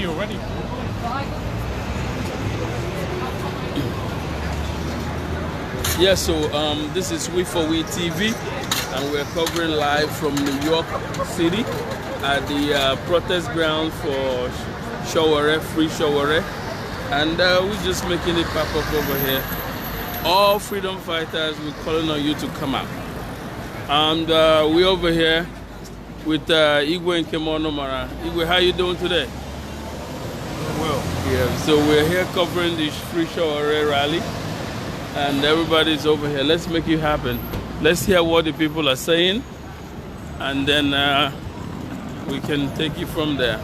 you're ready. Yeah, so this is We4We TV, and we're covering live from New York City at the protest ground for Sowore, Free Sowore, and we're just making it pop up over here. All freedom fighters, we're calling on you to come out. And we're over here with Igwe and Kemono Mara. Igwe, how you doing today? Well. Yeah, so we're here covering the Free Sowore rally, and everybody's over here. Let's make it happen. Let's hear what the people are saying, and then we can take it from there.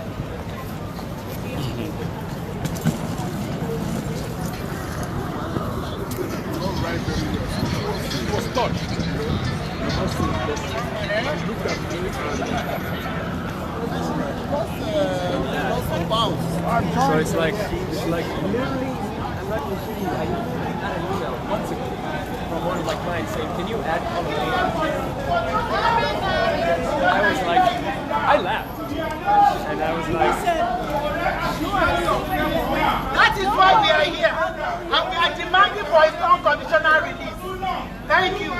So it's like literally, I'm not even kidding you. I got an email months ago from one of my clients saying, "Can you add color?" I was like, I laughed, and I was like, that is why we are here, and we are demanding for his unconditional release. Thank you.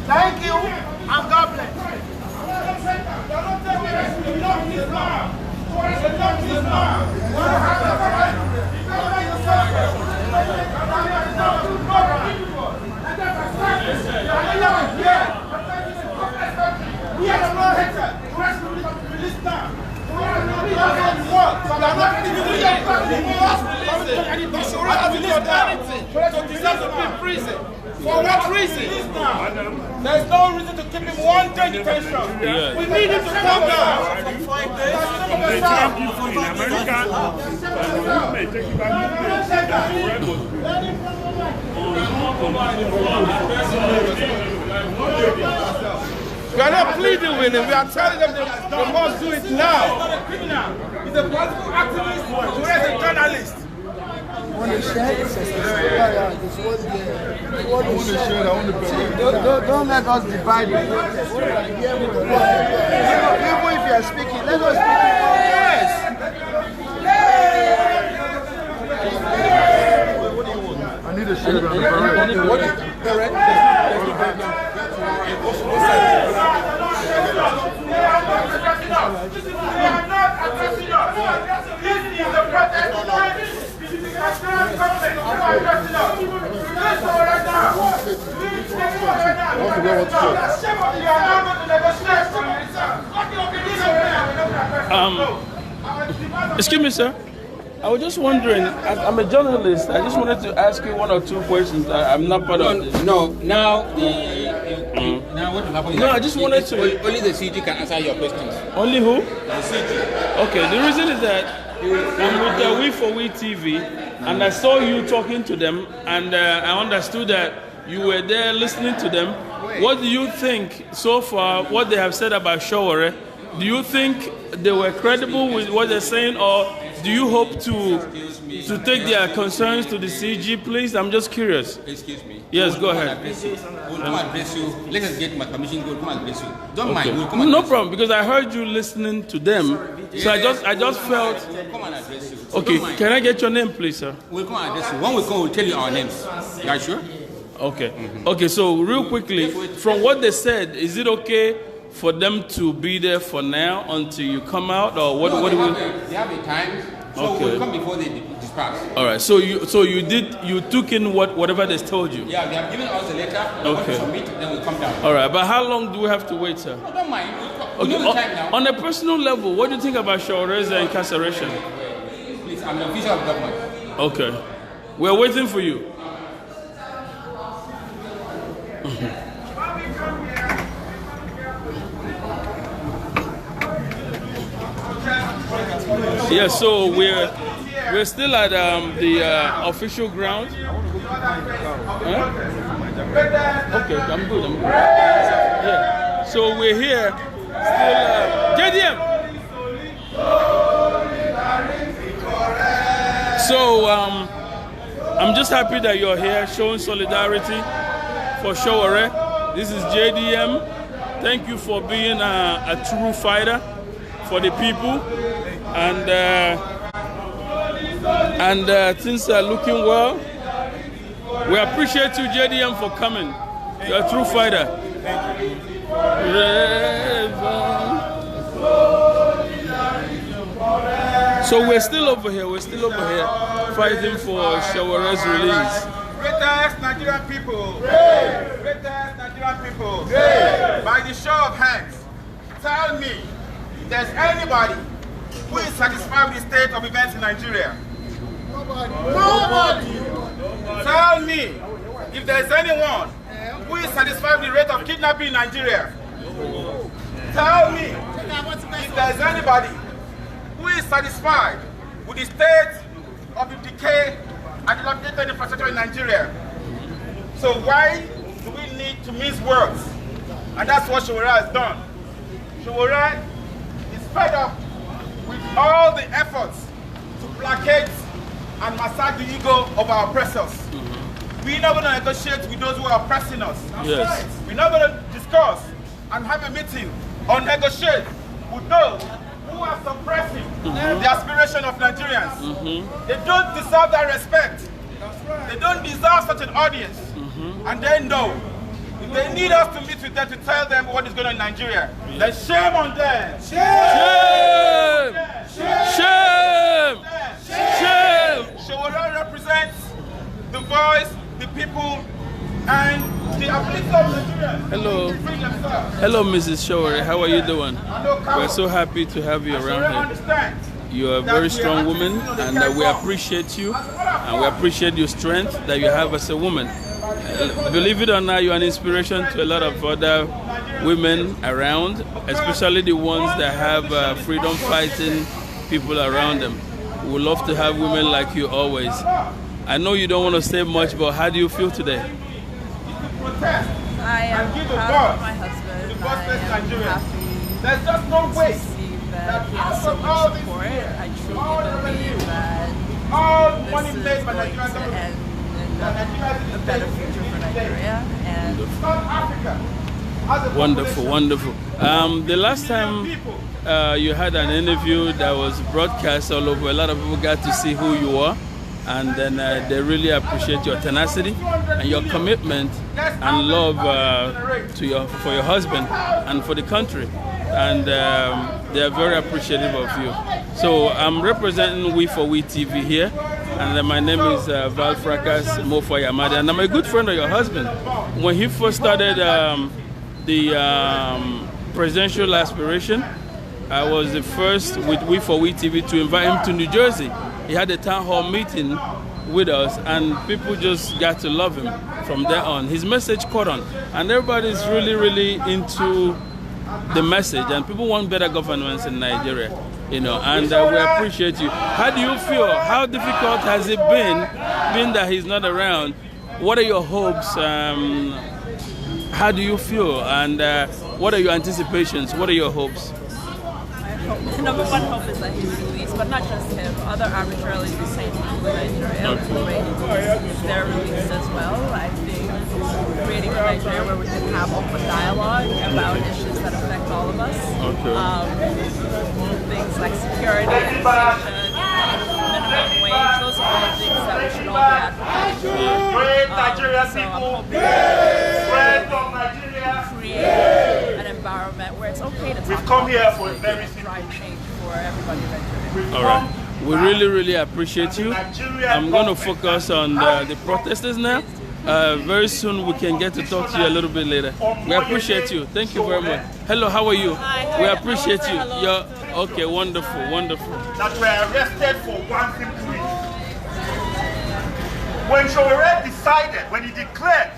Thank you, and God bless. For what reason? There's no reason to keep him 1 day detention. Yeah. We need him to come down. We are not pleading with him. We are telling them they must do it now. He's a political activist. He's a journalist. Don't let us divide it. Even if you are speaking, let us speak. Yes. I need a shirt on the parade. Excuse me, sir. I was just wondering, I'm a journalist. I just wanted to ask you 1 or 2 questions. I'm not part of this. No, now now what will happen is No, I just wanted to... Only the CG can answer your questions. Only who? The CG. Okay, the reason is that I'm with We4We TV, and I saw you talking to them, and I understood that you were there listening to them. What do you think so far, what they have said about Sowore? Do you think they were credible with what they're saying, or do you hope to take their concerns to the CG, please? I'm just curious. Excuse me. Yes, go ahead. We'll come and address you. Let us get my permission. We'll come and address you. Don't mind. We'll come and No address problem, because I heard you listening to them, so I just felt. We'll come and address you. So Okay, can I get your name, please, sir? We'll come and address you. When we come, we'll tell you our names. You are sure? Okay. Okay, so real quickly, from what they said, is it okay for them to be there for now until you come out, or what? No, what do we? they have a time, so Okay. we'll come before they disperse. All right. So you took in whatever they told you. Yeah, they have given us the letter. We're going to submit, then we'll come down. All right. But how long do we have to wait, sir? No, don't mind. We Okay. know the time now. On a personal level, what do you think about Sowore's incarceration? Please, I'm an official of government. Okay. We're waiting for you. Yeah, so we're still at the official ground. Huh? Okay, I'm good. Yeah. So we're here still. JDM. So I'm just happy that you're here showing solidarity for Sowore. This is JDM. Thank you for being a true fighter for the people, and things are looking well. We appreciate you, JDM, for coming. You're a true fighter. So we're still over here. Fighting for Sowore's release. Greatest Nigerian people. Greatest Nigerian people. By the show of hands, tell me if there's anybody who is satisfied with the state of events in Nigeria. Nobody. Tell me if there's anyone who is satisfied with the rate of kidnapping in Nigeria. Tell me if there's anybody who is satisfied with the state of the decay and dilapidated infrastructure in Nigeria. So why do we need to mince words? And that's what Sowore has done. Sowore is fed up with all the efforts to placate and massage the ego of our oppressors. We're not going to negotiate with those who are oppressing us. Yes. We're not going to discuss and have a meeting or negotiate with those who are suppressing the aspiration of Nigerians. They don't deserve that respect. They don't deserve such an audience. And they know if they need us to meet with them to tell them what is going on in Nigeria, then shame on them. Shame! Shame! Shame! Sowore represents the voice, the people, and the ability of Nigerians. Hello. to free themselves. Hello, Mrs. Sowore. How are you doing? I know We're so happy to have you around here. understand. You're a very strong woman, and we appreciate you, and we appreciate your strength that you have as a woman. Believe it or not, you're an inspiration to a lot of other women around, especially the ones that have freedom fighting people around them. We would love to have women like you always. I know you don't want to say much, but how do you feel today? I am proud of my husband. I am happy There's just no way to see that he has so much support. I truly believe that all this money is made by going Nigerian to government. end in a better future for Nigeria. And South Africa has a Wonderful, wonderful. The last time you had an interview that was broadcast all over, a lot of people got to see who you are, and then they really appreciate your tenacity and your commitment and love for your husband and for the country, and they are very appreciative of you. So I'm representing We4We TV here, and my name is Val Fracas Mofo Yamadi, and I'm a good friend of your husband. When he first started the presidential aspiration, I was the first with We4We TV to invite him to New Jersey. He had a town hall meeting with us, and people just got to love him from there on. His message caught on, and everybody's really, really into the message, and people want better governance in Nigeria, and we appreciate you. How do you feel? How difficult has it been, being that he's not around? What are your hopes? How do you feel? And what are your anticipations? What are your hopes? number one hope is that he's released, but not just him. Other arbitrarily detained people in Nigeria they're released as well. I think creating a Nigeria where we can have open dialogue about issues that affect all of us. Things like security, education, minimum wage, those are all things that we should all be advocating for. Great Nigerian people, friends of Nigeria, create an environment where it's okay to talk we've come here for a and very try change for everybody in Nigeria. All right. We really, really appreciate you. I'm going to focus on the protesters now. Very soon we can get to talk to you a little bit later. We appreciate you. Thank you very much. Hello, how are you? We appreciate you. You're okay, wonderful, wonderful. that were arrested for one simple reason. When Sowore decided, when he declared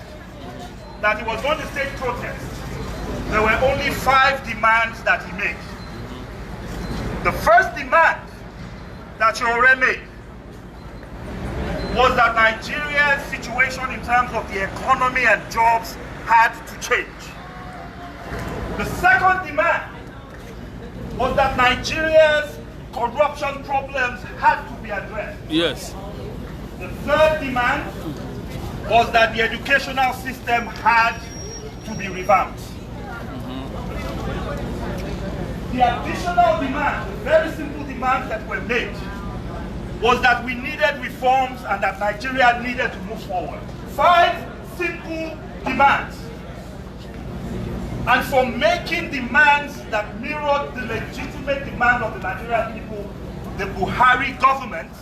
that he was going to stage protest, there were only 5 demands that he made. The first demand that Sowore made was that Nigeria's situation in terms of the economy and jobs had to change. The second demand was that Nigeria's corruption problems had to be addressed. Yes. The third demand was that the educational system had to be revamped. The additional demand, very simple demands that were made, was that we needed reforms and that Nigeria needed to move forward. 5 simple demands. And for making demands that mirrored the legitimate demand of the Nigerian people, the Buhari government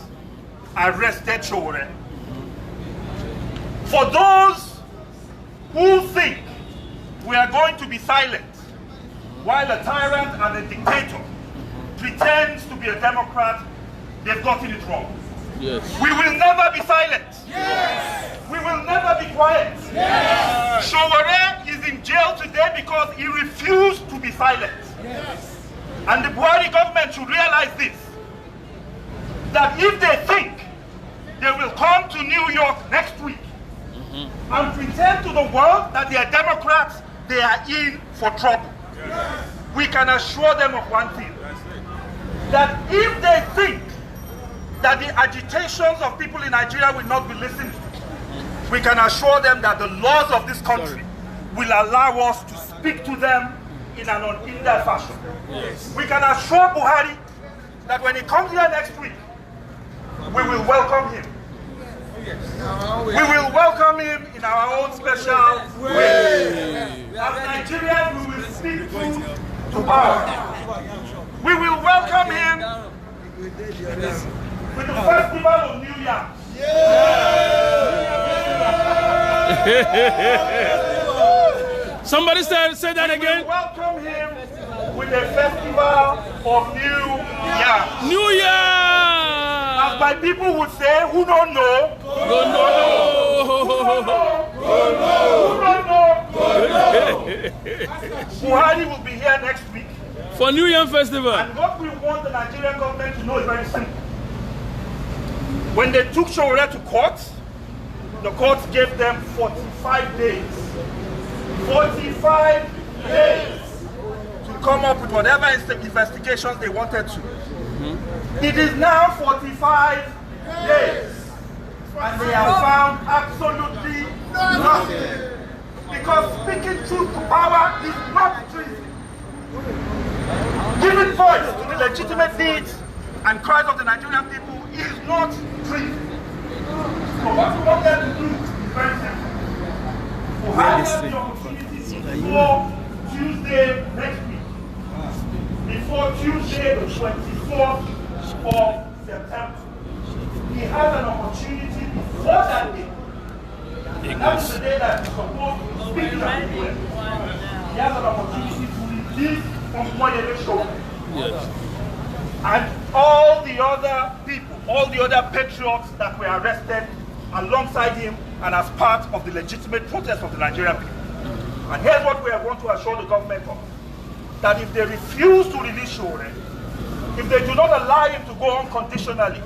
arrested Sowore. For those who think we are going to be silent while a tyrant and a dictator pretends to be a Democrat, they've gotten it wrong. Yes. We will never be silent. Yes. We will never be quiet. Yes. Sowore is in jail today because he refused to be silent. Yes. And the Buhari government should realize this, that if they think they will come to New York next week and pretend to the world that they are Democrats, they are in for trouble. Yes. We can assure them of one thing, that if they think that the agitations of people in Nigeria will not be listened to, we can assure them that the laws of this country will allow us to speak to them in an unhindered fashion. Yes. We can assure Buhari that when he comes here next week, we will welcome him. We will welcome him in our own special way. As Nigerians, we will speak truth to power. We will welcome him with the Festival of New Yam. Somebody say that again. We will welcome him with the Festival of New Yam. New Yam! As my people would say, who don't know? Don't know. Buhari will be here next week for New Yam Festival. And what we want the Nigerian government to know is very simple. When they took Sowore to court, the court gave them 45 days. 45 days to come up with whatever investigations they wanted to. It is now 45 days. And they have found absolutely nothing. Because speaking truth to power is not treason. Giving voice to the legitimate needs and cries of the Nigerian people is not treason. So what we want them to do is very simple. We have the opportunity before Tuesday next week. Before Tuesday the 24th of September. He has an opportunity before that day. And that's the day that he's supposed to speak to the people. He has an opportunity to release from Moyele Sowore. Yes. And all the other people, all the other patriots that were arrested alongside him and as part of the legitimate protest of the Nigerian people. And here's what we are going to assure the government of. That if they refuse to release Sowore, if they do not allow him to go unconditionally,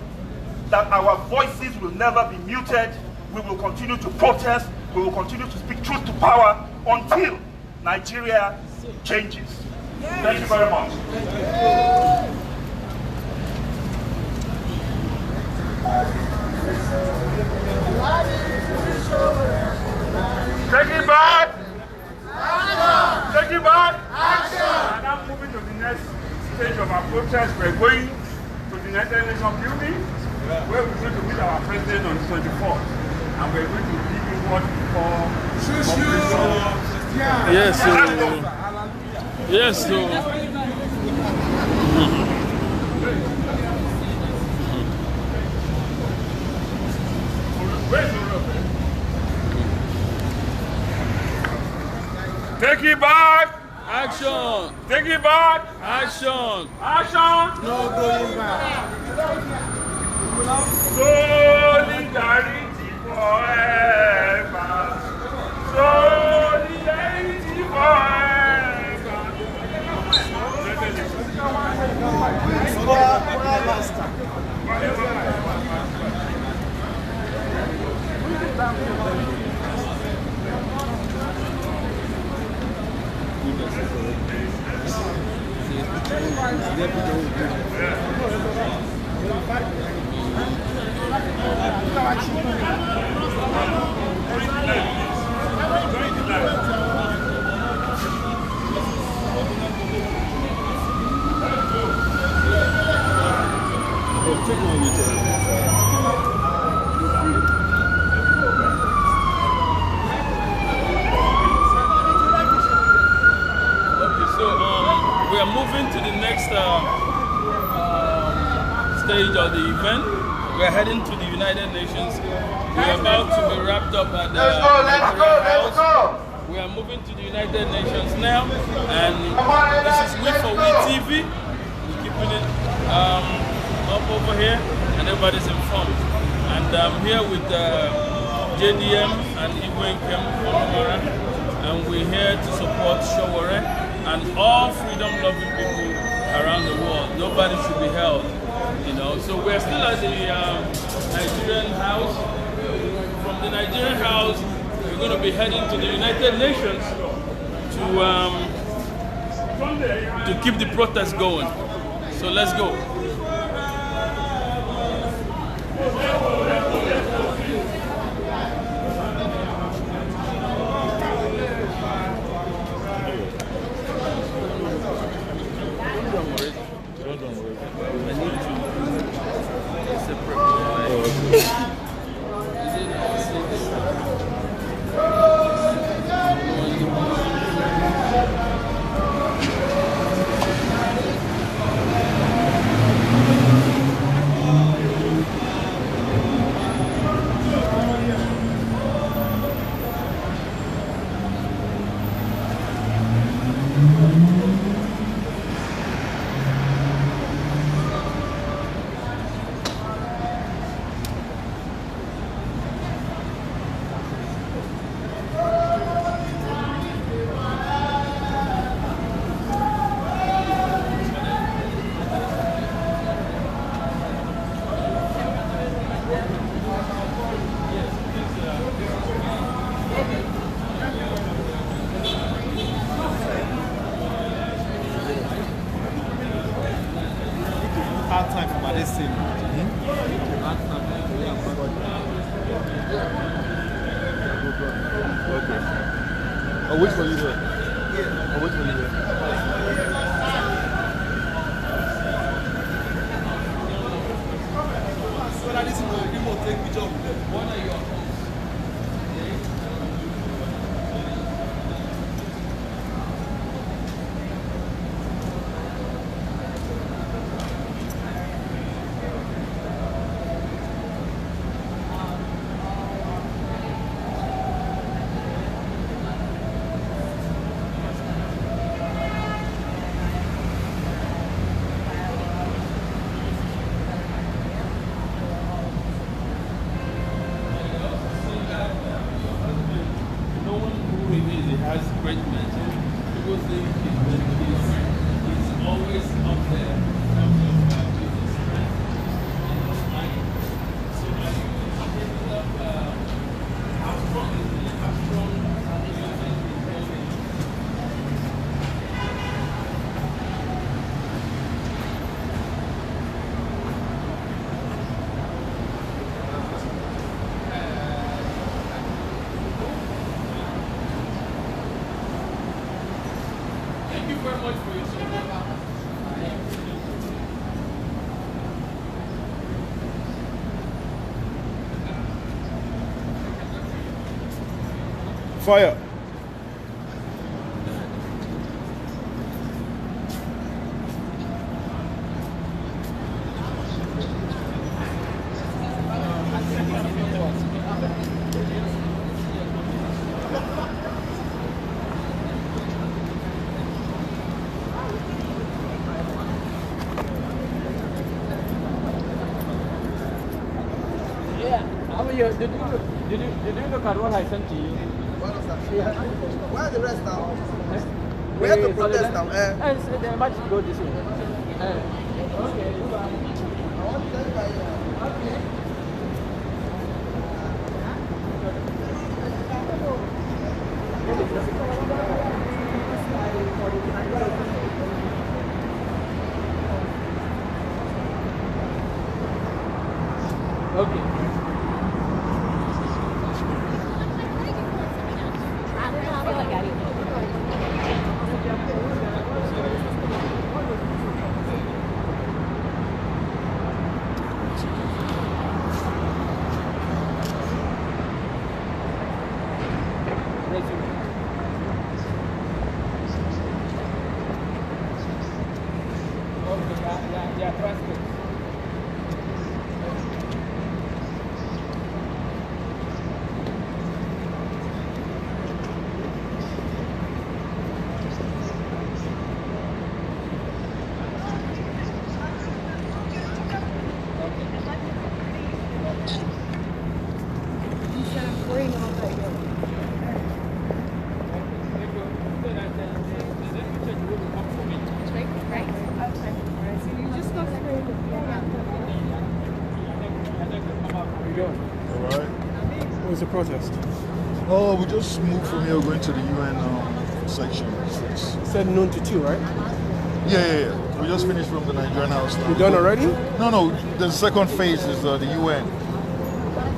that our voices will never be muted. We will continue to protest. We will continue to speak truth to power until Nigeria changes. Thank you very much. Take it back. Take it back. And now moving to the next stage of our protest. We're going to the United Nations building, where we're going to meet our president on the 24th. And we're going to give him what we call yes, yes, Take it back. Action. Take it back. Action. Action. No going back. Solidarity forever. Solidarity forever. We are moving to the next stage of the event. We are heading to the United Nations. We are about to be wrapped up at the Let's go. We are moving to the United Nations now, and this is We4We TV. We're keeping it up over here, and everybody's informed. And I'm here with JDM and Igwe Nkem Onumara, and we're here to support Sowore and all freedom-loving people around the world. Nobody should be held, you know. So we're still at the Nigerian house. From the Nigerian house, we're going to be heading to the United Nations to keep the protest going. So let's go. Hard time for my destiny. Okay. I'll wait for you here. I'll wait for you here. So that is the remote take picture of them. One are yours. Has great mental because he's always up there in terms of business strength and mind. So I ended up how strong is he? How strong do you think he's going? Thank you very much for your support. Fire. Did you look at what I sent to you? Where's the rest now? Where's the protest now? They might go this way. Okay. Okay. Yeah, transcripts. What's the protest? Oh, we just moved from here going to the UN section. You said noon to 2, right? Yeah. We just finished from the Nigerian house now. You done already? No. The second phase is the UN.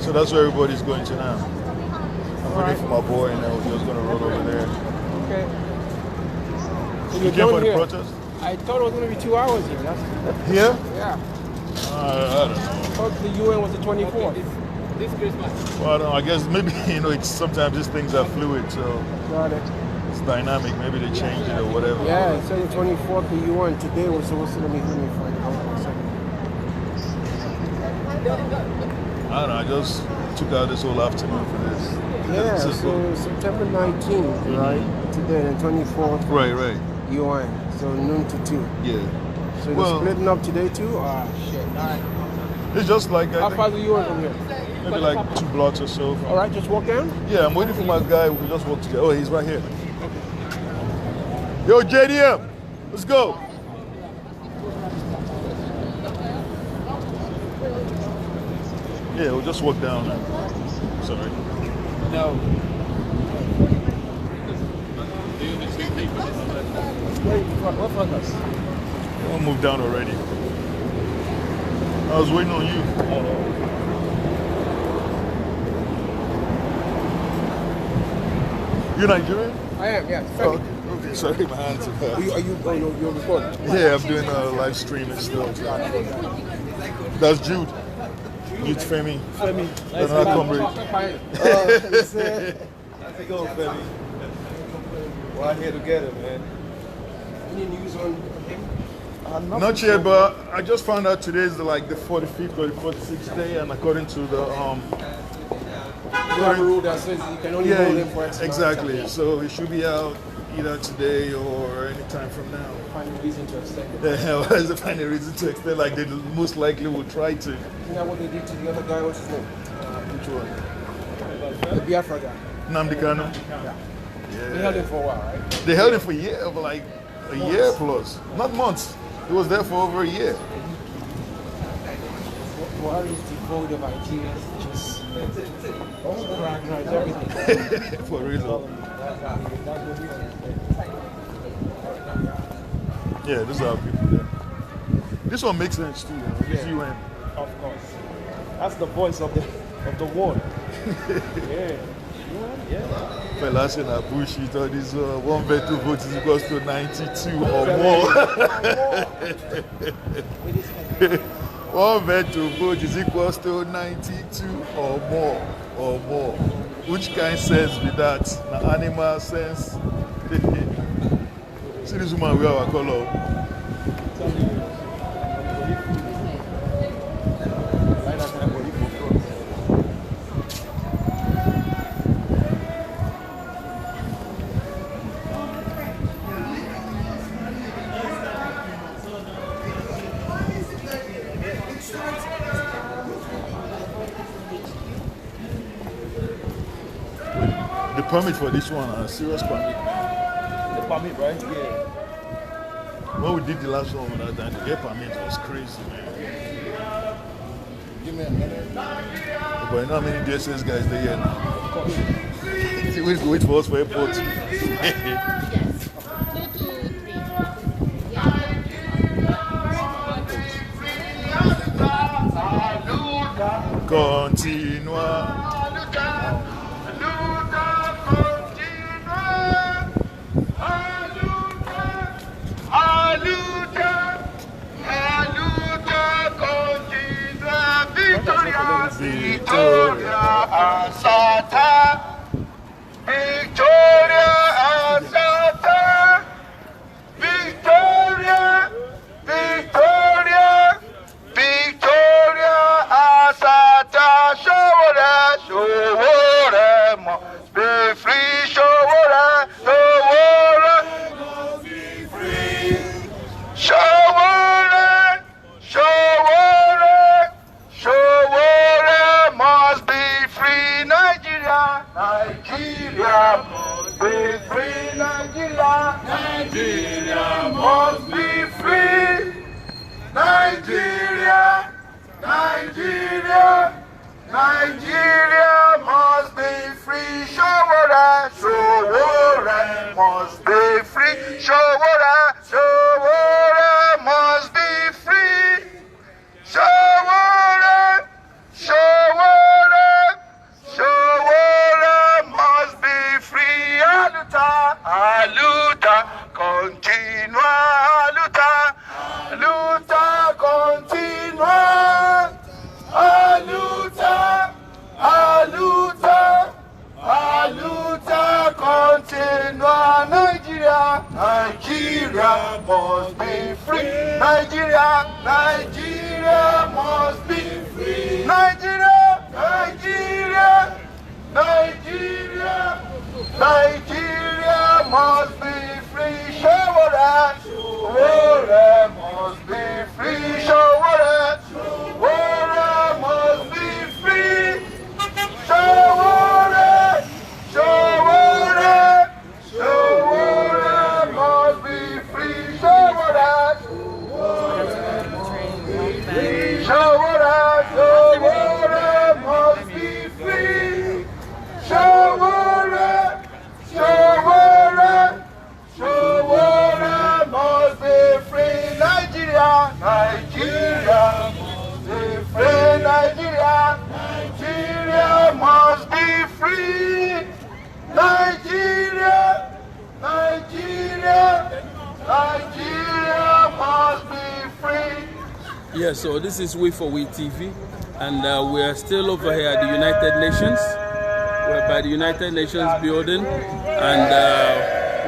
So that's where everybody's going to now. I'm waiting for my boy and then we're just going to roll over there. Okay. So you came for the here. protest? I thought it was going to be 2 hours here. Here? Yeah. I don't know. I thought the UN was the 24th. This Christmas. Well, I guess maybe, it's sometimes these things are fluid, so Got it. it's dynamic. Maybe they change it or whatever. Yeah, it said the 24th, the UN. Today was supposed to be here for I don't know, I just took out this whole afternoon for this. Yeah, This is so cool. September 19th, right? Today, the 24th. Right. UN. So noon to 2. Yeah. So they're splitting up today too? Ah, shit. All right. It's just like, How far are you from here? maybe like 2 blocks or so. All right, just walk down? Yeah, I'm waiting for my guy. We just walk together. Oh, he's right here. Yo, JDM, let's go. Yeah, we'll just walk down. Sorry. No. What for us? I'll move down already. I was waiting on you. You're Nigerian? I am, yeah. Oh, okay. Sorry, my hands are bad. Are you you're recording? Yeah, I'm doing a live stream and stuff. That's Jude. Jude Femi. Nice Another comrade. How's it going, Femi? We're out here together, man. Any news on him? Not yet, but I just found out today is the 45th or the 46th day, and according to the You have a rule that says you can only hold him for X amount of exactly. time. So he should be out either today or any time from now. Find a reason to extend it. The hell is to find a reason to extend? Like they most likely will try to. Isn't that what they did to the other guy? What's his name? Which one? The Biafra guy. Nnamdi Kanu. Yeah. They held him for a while, right? They held him for a year, like a year plus, not months. He was there for over a year. Buhari is devoid of ideas, just organize everything. For real. Yeah, this is how people do. This one makes sense too. This UN. Of course. That's the voice of the world. Yeah. Fella saying that bullshit. All this 1 vote, 2 votes is equals to 92 or more. 1 vote, 2 votes is equals to 92 or more. Which kind sense be that? Na animal sense. See this woman wear our color. The permit for this one, a serious permit. The permit, right? Yeah. When we did the last one with that time, the get permit was crazy, man. Give me a minute. But you know how many DSS guys they here now? Wait for us for airport. Continua. Victoria Asata, Victoria Asata, Victoria, Victoria. Nigeria, Nigeria must be free. Sowore, Sowore must be free. Sowore, Sowore must be free. Sowore, Sowore, Sowore must be free. Aluta, aluta, continua, aluta, aluta, continua. Aluta, aluta, aluta, continua. Nigeria, Nigeria must be free. Nigeria, Nigeria must be free. Nigeria, Nigeria, Nigeria, Nigeria must be free. Sowore, Sowore must be free. Sowore, Sowore must be free. Sowore, Sowore, Sowore must be free. Sowore, Sowore must be free. Sowore, Sowore must be free. Sowore, Sowore, Sowore must be free. Nigeria, Nigeria must be free. Nigeria, Nigeria must be free. Nigeria, Nigeria, Nigeria must be free. Yeah, so this is We4We TV, and we are still over here at the United Nations. We're by the United Nations building, and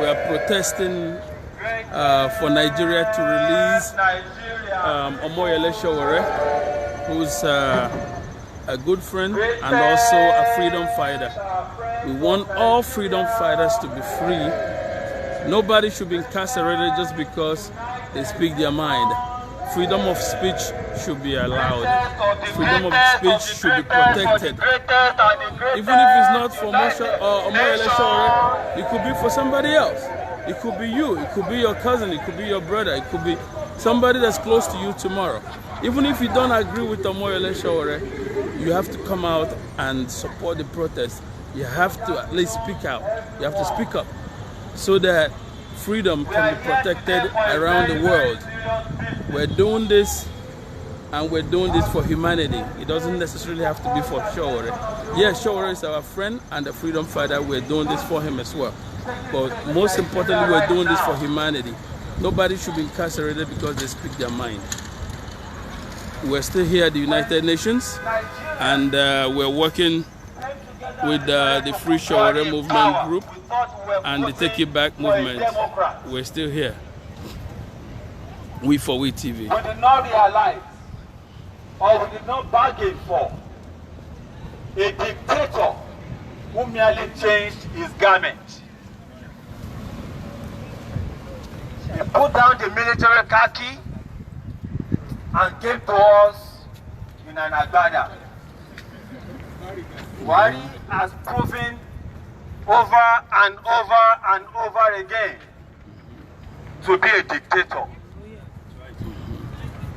we are protesting for Nigeria to release Omoyele Sowore, who's a good friend and also a freedom fighter. We want all freedom fighters to be free. Nobody should be incarcerated just because they speak their mind. Freedom of speech should be allowed. Freedom of speech should be protected. Even if it's not for Omoyele Sowore, it could be for somebody else. It could be you, it could be your cousin, it could be your brother, it could be somebody that's close to you tomorrow. Even if you don't agree with Omoyele Sowore, you have to come out and support the protest. You have to at least speak out. You have to speak up so that freedom can be protected around the world. We're doing this, and we're doing this for humanity. It doesn't necessarily have to be for Sowore. Yes, Sowore is our friend and a freedom fighter. We're doing this for him as well. But most importantly, we're doing this for humanity. Nobody should be incarcerated because they speak their mind. We're still here at the United Nations, and we're working with the Free Sowore movement group and the Take It Back movement. We're still here. We4We TV. We did not realize, or we did not bargain for, a dictator who merely changed his garment. He put down the military khaki and came to us in an agbada. Buhari has proven over and over and over again to be a dictator.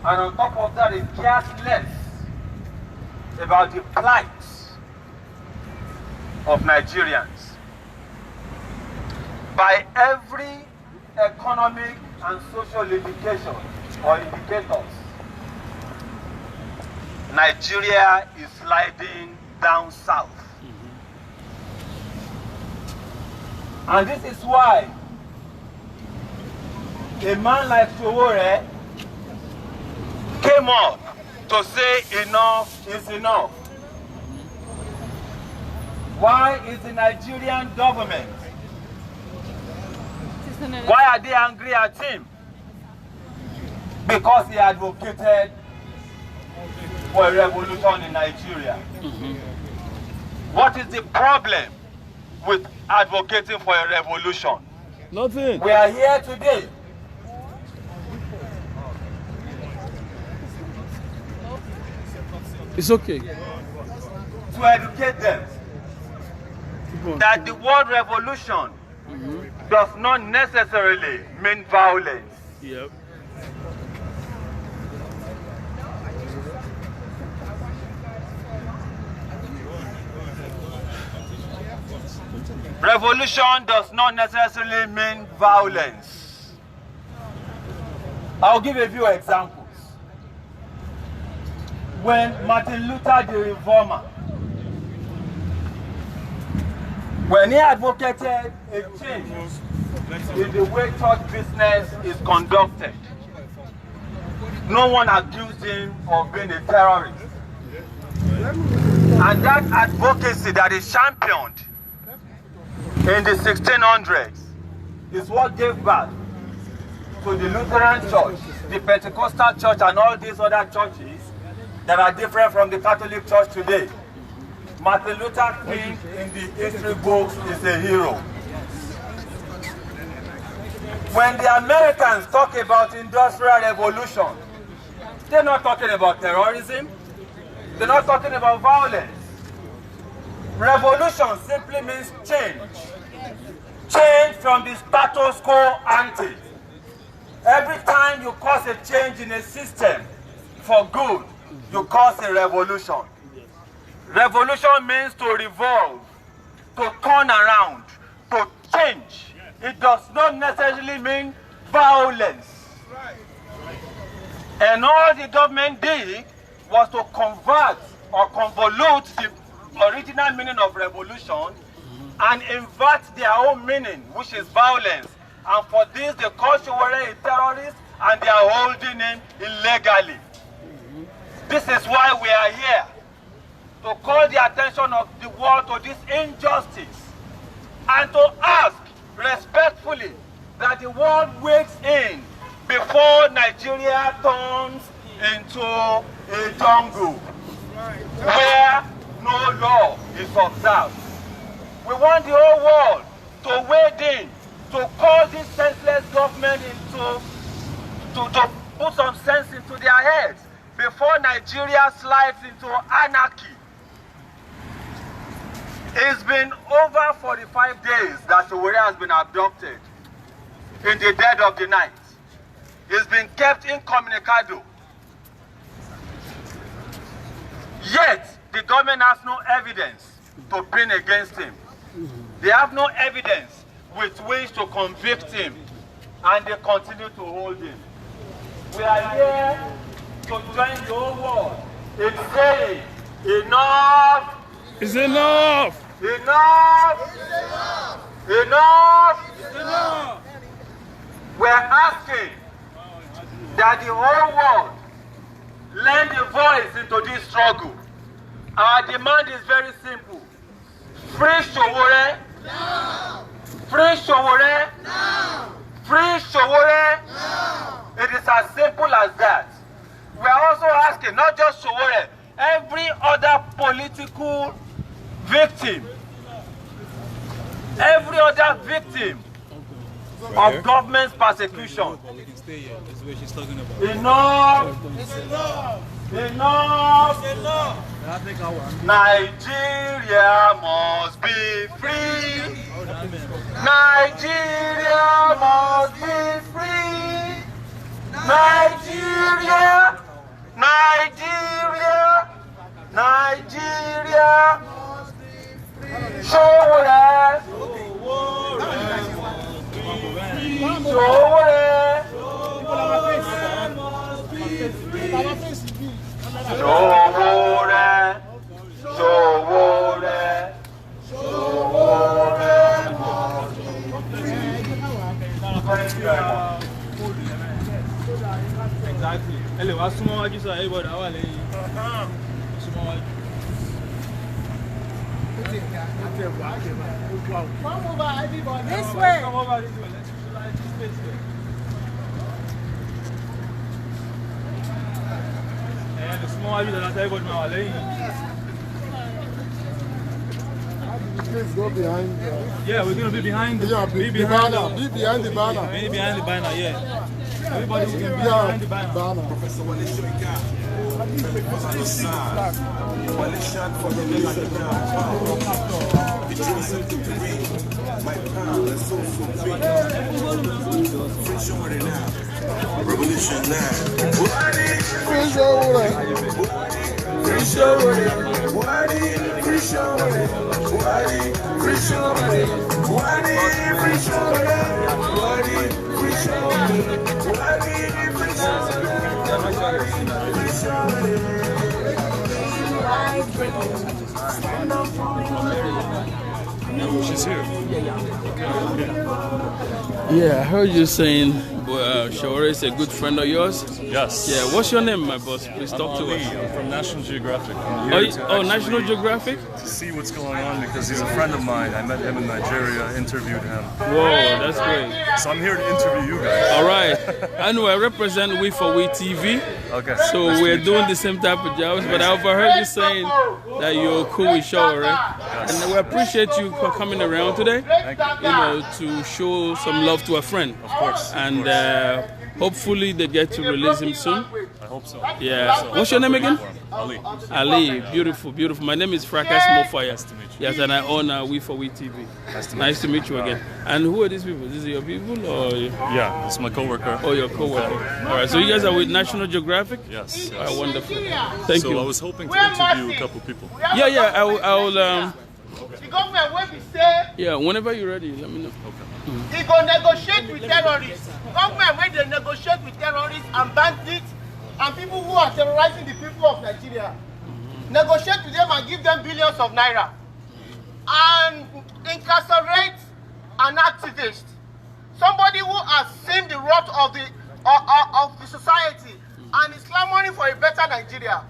And on top of that, he cares less about the plight of Nigerians. By every economic and social indication or indicators, Nigeria is sliding down south. And this is why a man like Sowore came up to say enough is enough. Why is the Nigerian government? Why are they angry at him? Because he advocated for a revolution in Nigeria. What is the problem with advocating for a revolution? Nothing. We are here today. It's okay. To educate them that the word revolution does not necessarily mean violence. Yep. Revolution does not necessarily mean violence. I'll give a few examples. When Martin Luther the Reformer, when he advocated a change in the way church business is conducted, no one accused him of being a terrorist. And that advocacy that is championed in the 1600s is what gave birth to the Lutheran Church, the Pentecostal Church, and all these other churches that are different from the Catholic Church today. Martin Luther King in the history books is a hero. When the Americans talk about industrial revolution, they're not talking about terrorism. They're not talking about violence. Revolution simply means change. Change from the status quo ante. Every time you cause a change in a system for good, you cause a revolution. Revolution means to revolve, to turn around, to change. It does not necessarily mean violence. And all the government did was to convert or convolute the original meaning of revolution and invert their own meaning, which is violence. And for this, they call Sowore a terrorist and they are holding him illegally. This is why we are here, to call the attention of the world to this injustice and to ask respectfully that the world wakes in before Nigeria turns into a jungle where no law is observed. We want the whole world to wade in, to call this senseless government to put some sense into their heads before Nigeria slides into anarchy. It's been over 45 days that Sowore has been abducted in the dead of the night. He's been kept incommunicado. Yet, the government has no evidence to bring against him. They have no evidence with which to convict him, and they continue to hold him. We are here to join the whole world in saying, enough is enough! Enough is enough! Enough is enough! We're asking that the whole world lend a voice into this struggle. Our demand is very simple. Free Sowore! No! Free Sowore! No! Free Sowore! No! It is as simple as that. We are also asking, not just Sowore, every other political victim, every other victim of government's persecution. Enough! Enough! Enough! Nigeria must be free. Nigeria must be free. Nigeria! Nigeria! Nigeria! Sowore! Sowore! Sowore! Sowore! Sowore must be free. Exactly. Hello, what's small? You say, everybody, how are you? Small. Come over, everybody. This way. Come over this way. Let's utilize this space here. And the small you that everybody now are Please go behind. Yeah, we're going to be behind. Yeah, be behind the banner. Be behind the banner. Be behind the banner, yeah. Everybody will be behind the banner. Professor Wale Shoika. Coalition for the Johnson to bring my pound and so free. Free Sowore now. Revolution now. Free Sowore. Free Sowore. Free Sowore. Free Sowore. She's here. Yeah, I heard you saying Sowore is a good friend of yours. Yes. Yeah, what's your name, my boss? Please talk to us. I'm from National Geographic. I'm here to National Geographic? To see what's going on because he's a friend of mine. I met him in Nigeria, interviewed him. Whoa, that's great. So I'm here to interview you guys. All right. Anyway, I represent We4We TV. Okay. So we're doing the same type of jobs, but I overheard you saying that you're cool with Sowore. Yes. And we appreciate you for coming around today. Thank you. You know, to show some love to a friend. Of course. And hopefully they get to release him soon. I hope so. Yeah. What's your name again? Ali. Ali. Beautiful, beautiful. My name is Fracas Mofaya. Nice to meet you. Yes, and I own We4We TV. Nice to meet you again. And who are these people? These are your people or? Yeah, it's my coworker. Oh, your coworker. All right. So you guys are with National Geographic? Yes. All right, wonderful. Thank you. So I was hoping to interview a couple people. Yeah. I will. The government will be say. Yeah. Whenever you're ready, let me know. Okay. He go negotiate with terrorists. Government when they negotiate with terrorists and bandits and people who are terrorizing the people of Nigeria. Negotiate with them and give them billions of naira. And incarcerate an activist. Somebody who has seen the rot of the society and is clamoring for a better Nigeria.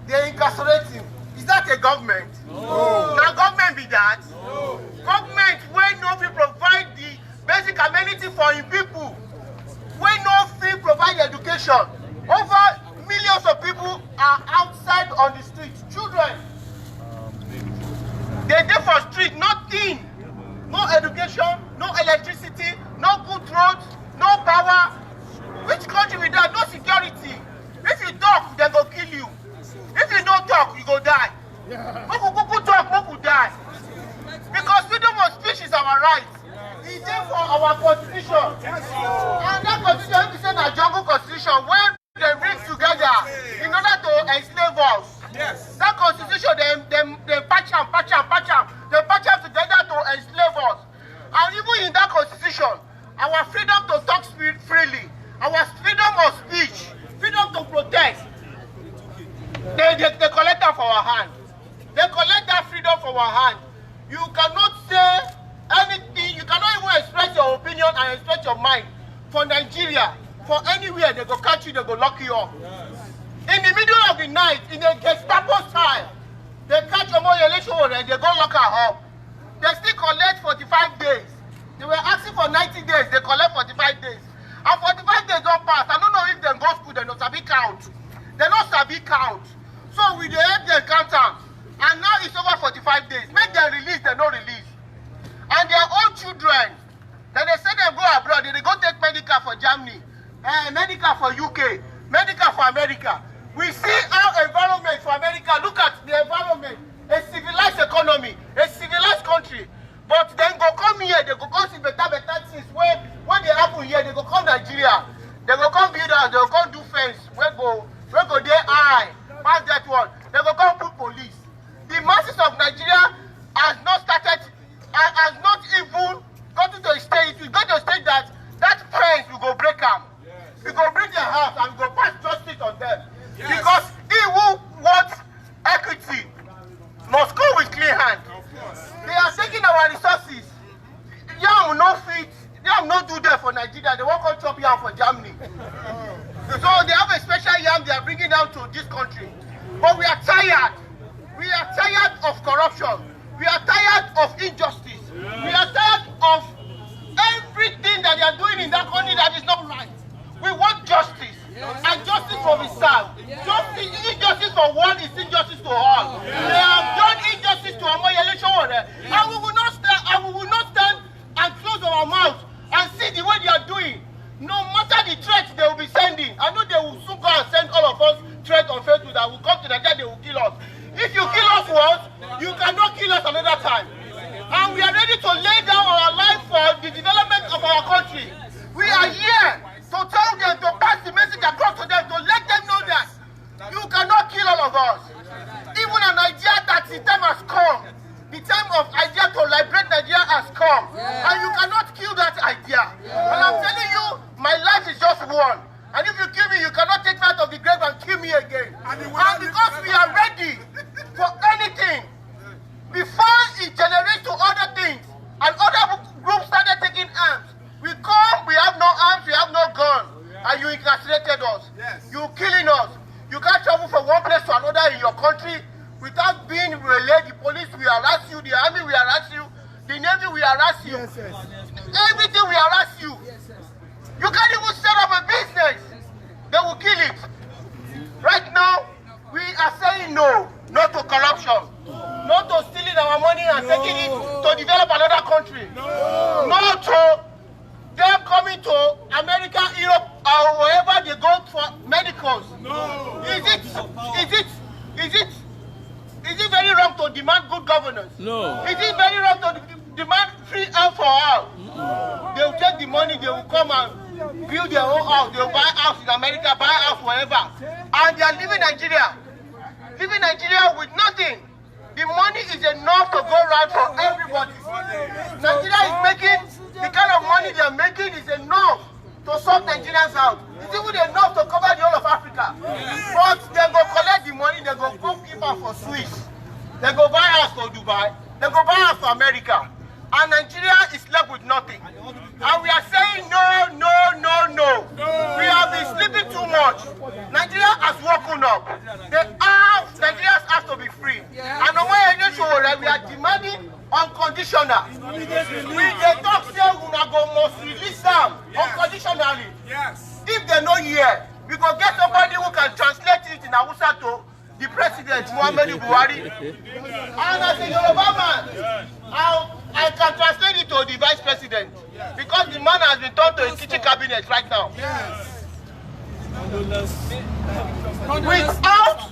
They incarcerate him. Is that a government? No. Now government be that? No. Government when no fit provide the basic amenity for him people. When no fit provide education. Over millions of people are outside on the street. Children. They dey for street, nothing. No education, no electricity, no good roads, no power. Which country with that? No security. If you talk, they go kill you. If you don't talk, you go die. People talk, people die. Because freedom of speech is our right. It's there for our constitution. And that constitution is a jungle constitution where they bring together in order to enslave us. Yes. That constitution, they patch them. They patch them together to enslave us. And even in that constitution, our freedom to talk freely, our freedom of speech, freedom to protest, they collect that for our hand. They collect that freedom from our hand. You cannot say anything, you cannot even express your opinion and express your mind. For Nigeria, for anywhere, they go catch you, they go lock you up. In the middle of the night, in a Gestapo style, they catch Sowore and they go lock her up. They still collect 45 days. They were asking for 90 days, they collect 45 days. And 45 days don't pass. I don't know if they go school, they don't sabi count. They don't sabi count. So we dey help them count them. And now it's over 45 days. Make them release, they no release. And their own children, then they say they go abroad, they go take medical for Germany, medical for UK, medical for America. We see our environment for America. Look at the environment. A civilized economy, a civilized country. But then go come here, they go come see better things. When they happen here, they go come Nigeria. They go come build house, they go come do fence. We go there high, pass that one. They go come put police. The masses of Nigeria has not started, has not even gotten to a stage. We got to a stage that fence we go break them. We go break their house and we go pass justice on them. Yes. Because he who wants equity must go with clean hand. They are taking our resources. Yam no fit. Yam no do that for Nigeria. They won't come chop yam for Germany. So they have a special yam they are bringing down to this country. But we are tired. We are tired of corruption. We are tired of injustice. We are tired of everything that they are doing in that country that is not right. We want justice. And justice will be served. Injustice for one is injustice to all. They have done injustice to Sowore. And we will not stand and close our mouth and see the way they are doing. No matter the threats they will be sending. I know they will soon go and send all of us threats on Facebook that will come to Nigeria, they will kill us. If you kill us once, you cannot kill us another time. And we are ready to lay down our life for the development of our country. We are here to tell them, to pass the message across to them, to let them know that you cannot kill all of us. Even an idea that the time has come, the time of idea to liberate Nigeria has come. And you cannot kill that idea. And I'm telling you, my life is just one. And if you kill me, you cannot take me out of the grave and kill me again. And because we are ready for anything, before it generates to other things, and other groups started taking arms, we come, we have no arms, we have no gun, and you incarcerated us. You killing us. You can't travel from one place to another in your country without being relayed. The police will harass you, the army will harass you, the navy will harass you. Everything will harass you. You can't even set up a business. They will kill it. Right now, we are saying no. No to corruption. No to stealing our money and taking it to develop another country. No to them coming to America, Europe, or wherever they go for medicals. Is it very wrong to demand good governance? No. Is it very wrong to demand free air for all? They will take the money, they will come and build their own house. They will buy house in America, buy house wherever. And they are leaving Nigeria. Leaving Nigeria with nothing. The money is enough to go around for everybody. Nigeria is making, the kind of money they are making is enough to sort Nigerians out. It's even enough to cover the whole of Africa. But they go collect the money, they go come keep out for Swiss. They go buy house for Dubai. They go buy house for America. And Nigeria is left with nothing. And we are saying no, no, no, no. We have been sleeping too much. Nigeria has woken up. Nigeria has to be free. And on my Sowore, we are demanding unconditional. They talk say we must release them unconditionally. If they're not here, we go get somebody who can translate it in Hausa to the president, Muhammadu Buhari. And as a Yoruba man, I can translate it to the vice president. Because the man has been turned to a kitchen cabinet right now. Without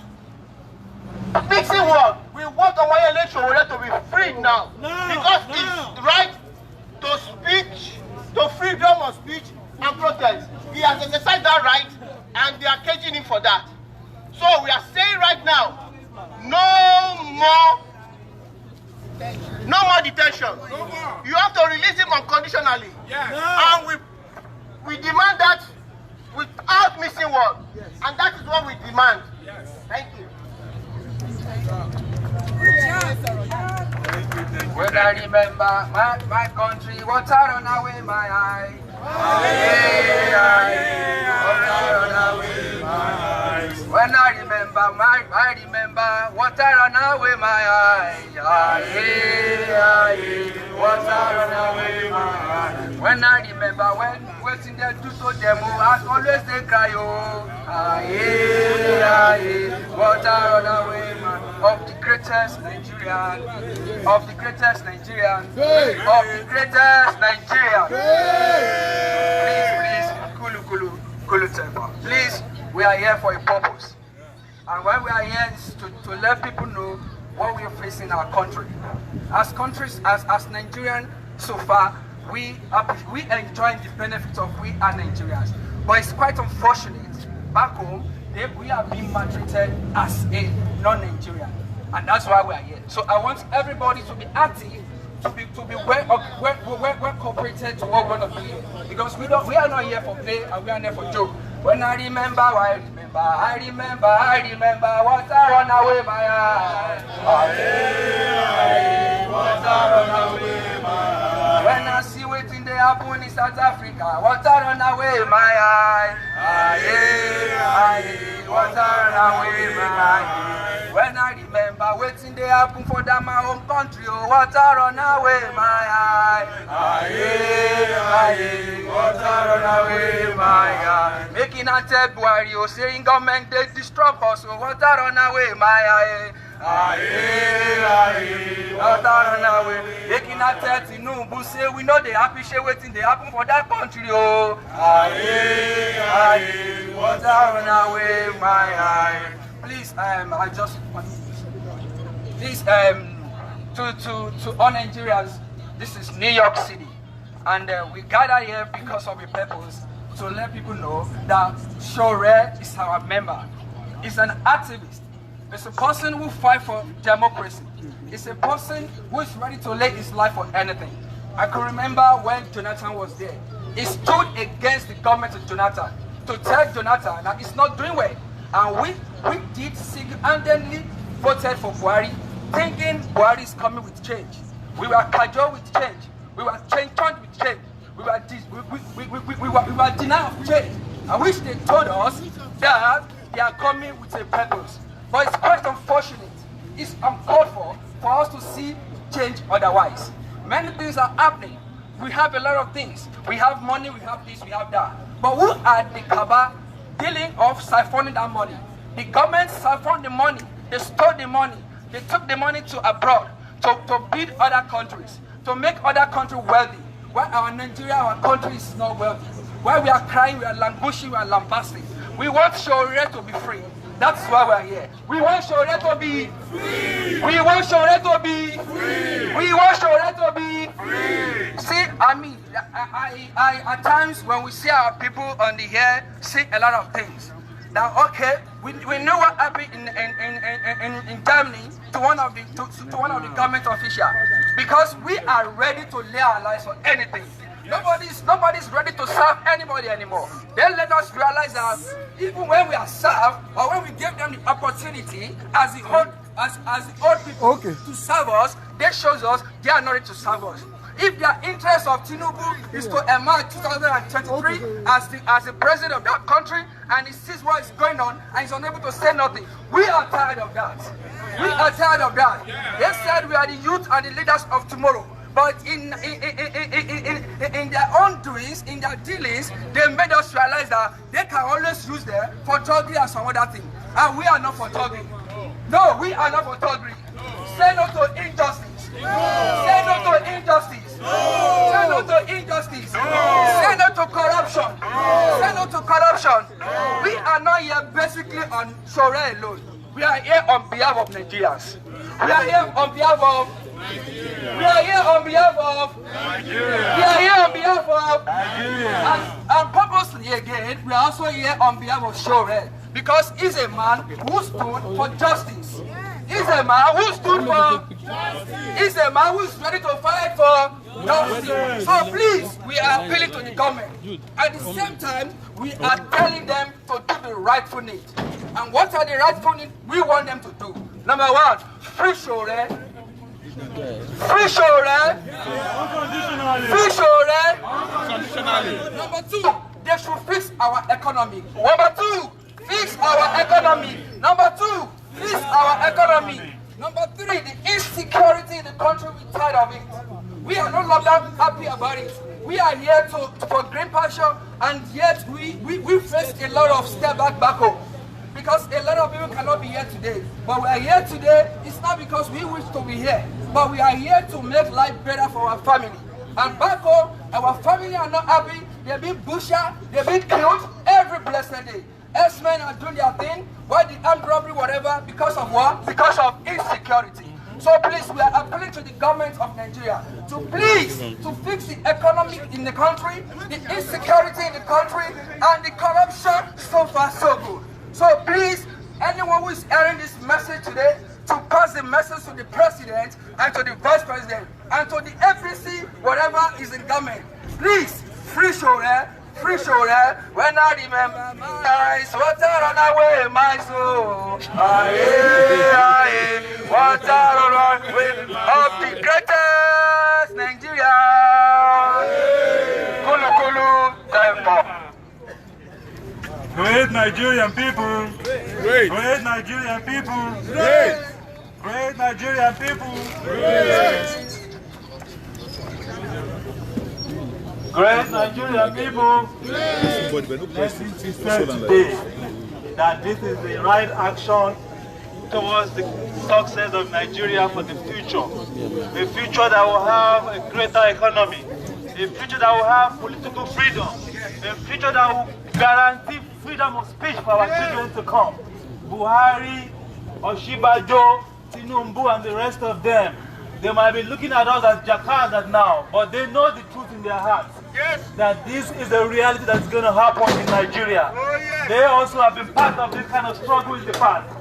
fixing work, we want Omoyele Sowore to be free now. Because it's right to speech, to freedom of speech and protest. He has exercised that right and they are caging him for that. So we are saying right now, no more detention. You have to release him unconditionally. And we demand that without missing word. And that is what we demand. Thank you. When I remember my country, water run away my eye. Water run away my eye. When I remember water run away my eye. Water run away my eye. When I remember when waiting there to so them as always they cry oh. Water run away my eye. Of the greatest Nigerian, of the greatest Nigerian, of the greatest Nigerian. Please, Kulu Temple. Please, we are here for a purpose. And why we are here is to let people know what we are facing in our country. As countries, as Nigerian, so far, we enjoy the benefits of we are Nigerians. But it's quite unfortunate, back home, we are being maltreated as a non-Nigerian, and that's why we are here. So I want everybody to be active, to be well cooperated to what we're going to do here, because we are not here for play and we are here for joke. When I remember what I run away my eye. What I run away my eye. When I see waiting they happen in South Africa, what I run away my eye. What I run away my eye. When I remember waiting they happen for that my home country, oh, what I run away my eye. What I run away my eye. Making a February, oh, saying government they destroy us, oh, what I run away my eye. What I run away. Making a 30 Nubu say we know they appreciate waiting they happen for that country, oh. What I run away my eye. Please, I just want please to all Nigerians, this is New York City, and we gather here because of a purpose to let people know that Sowore is our member. He's an activist. It's a person who fights for democracy. It's a person who is ready to lay his life for anything. I can remember when Jonathan was there. He stood against the government of Jonathan to tell Jonathan that it's not doing well. And we did single-handedly voted for Buhari, thinking Buhari is coming with change. We were cajoled with change. We were changed with change. We were denied of change. I wish they told us that they are coming with a purpose. But it's quite unfortunate. It's uncalled for us to see change otherwise. Many things are happening. We have a lot of things. We have money, we have this, we have that. But who are the cabal dealing of siphoning that money? The government siphoned the money. They stole the money. They took the money to abroad to build other countries, to make other countries wealthy. While our Nigeria, our country is not wealthy. While we are crying, we are languishing, we are lambasting. We want Sowore to be free. That's why we are here. We want Sowore to be free. We want Sowore to be free. We want Sowore to be free. See, I mean, I at times when we see our people on the air say a lot of things. Now, okay, we know what happened in Germany to one of the government officials, because we are ready to lay our lives for anything. Nobody's ready to serve anybody anymore. Then let us realize that even when we are served, or when we give them the opportunity as the old people to serve us, they shows us they are not ready to serve us. If their interest of Tinubu is to emerge 2023 as the president of that country, and he sees what is going on and is unable to say nothing, we are tired of that. We are tired of that. They said we are the youth and the leaders of tomorrow. But in their own doings, in their dealings, they made us realize that they can always use them for thuggery and some other thing. And we are not for thuggery. No, we are not for thuggery. Say no to injustice. Say no to injustice. Say no to injustice. Say no to corruption. Say no to corruption. We are not here basically on Sowore alone. We are here on behalf of Nigerians. We are here on behalf of Nigeria. We are here on behalf of Nigeria. We are here on behalf of Nigeria. And purposely again, we are also here on behalf of Sowore, because he's a man who stood for justice. He's a man who stood for justice. He's a man who is ready to fight for justice. So please, we are appealing to the government. At the same time, we are telling them to do the rightful need. And what are the rightful needs we want them to do? Number one, free Sowore. Free Sowore. Free Sowore. Number two, they should fix our economy. Number two, fix our economy. Number two, fix our economy. Number three, the insecurity in the country, we're tired of it. We are no longer happy about it. We are here for green pasture, and yet we face a lot of step back home. Because a lot of people cannot be here today. But we are here today, it's not because we wish to be here, but we are here to make life better for our family. And back home, our family are not happy. They've been butchered, they've been killed every blessed day. S-men are doing their thing, why the armed robbery, whatever, because of what? Because of insecurity. So please, we are appealing to the government of Nigeria to please, to fix the economy in the country, the insecurity in the country, and the corruption. So far, so good. So please, anyone who is hearing this message today, to pass the message to the president and to the vice president and to the APC, whatever is in government. Please, free Sowore, free Sowore. When I remember my eyes, water run away my soul. Aye, aye, water run away of the greatest Nigeria. Kulu Kulu, time for. Great Nigerian people. Great. Great Nigerian people. Great. Great Nigerian people. Great. Great Nigerian people. Let it be said today that this is the right action towards the success of Nigeria for the future. A future that will have a greater economy. A future that will have political freedom. A future that will guarantee freedom of speech for our children to come. Buhari, Oshibajo, Tinubu, and the rest of them, they might be looking at us as jackals now, but they know the truth in their hearts. Yes. That this is a reality that's going to happen in Nigeria. Oh, yes. They also have been part of this kind of struggle in the past.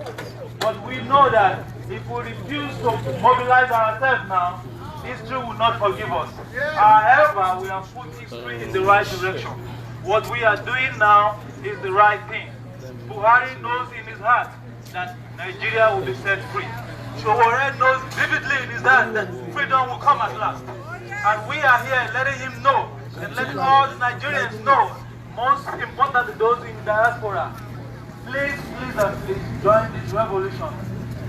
But we know that if we refuse to mobilize ourselves now history will not forgive us. However, we have put history in the right direction. What we are doing now is the right thing. Buhari knows in his heart that Nigeria will be set free. Sowore knows vividly in his heart that freedom will come at last. And we are here letting him know and letting all the Nigerians know, most importantly those in diaspora, please and please join this revolution.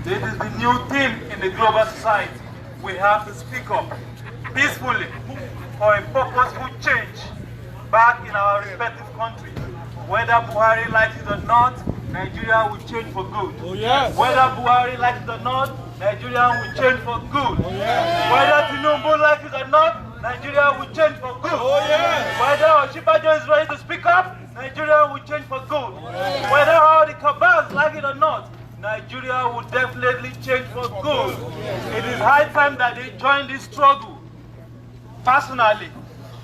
This is the new thing in the global society. We have to speak up peacefully for a purposeful change back in our respective countries. Whether Buhari likes it or not, Nigeria will change for good. Oh, yes. Whether Buhari likes it or not, Nigeria will change for good. Oh, yes. Whether Tinubu likes it or not, Nigeria will change for good. Oh, yes. Whether Oshibajo is ready to speak up, Nigeria will change for good. Oh, yes. Whether all the cabals like it or not, Nigeria will definitely change for good. Oh, yes. It is high time that they join this struggle personally,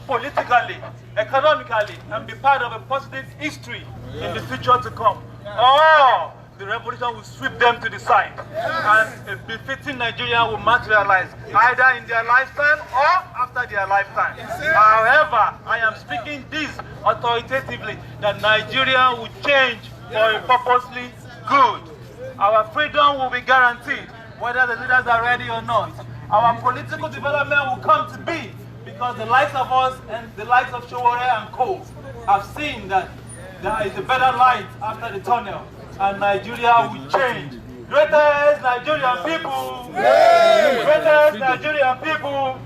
politically, economically, and be part of a positive history in the future to come. Oh, the revolution will sweep them to the side, and a befitting Nigeria will materialize either in their lifetime or after their lifetime. However, I am speaking this authoritatively that Nigeria will change for a purposely good. Our freedom will be guaranteed, whether the leaders are ready or not. Our political development will come to be because the likes of us and the likes of Sowore and co have seen that there is a better light after the tunnel, and Nigeria will change. Greatest Nigerian people! Greatest Nigerian people!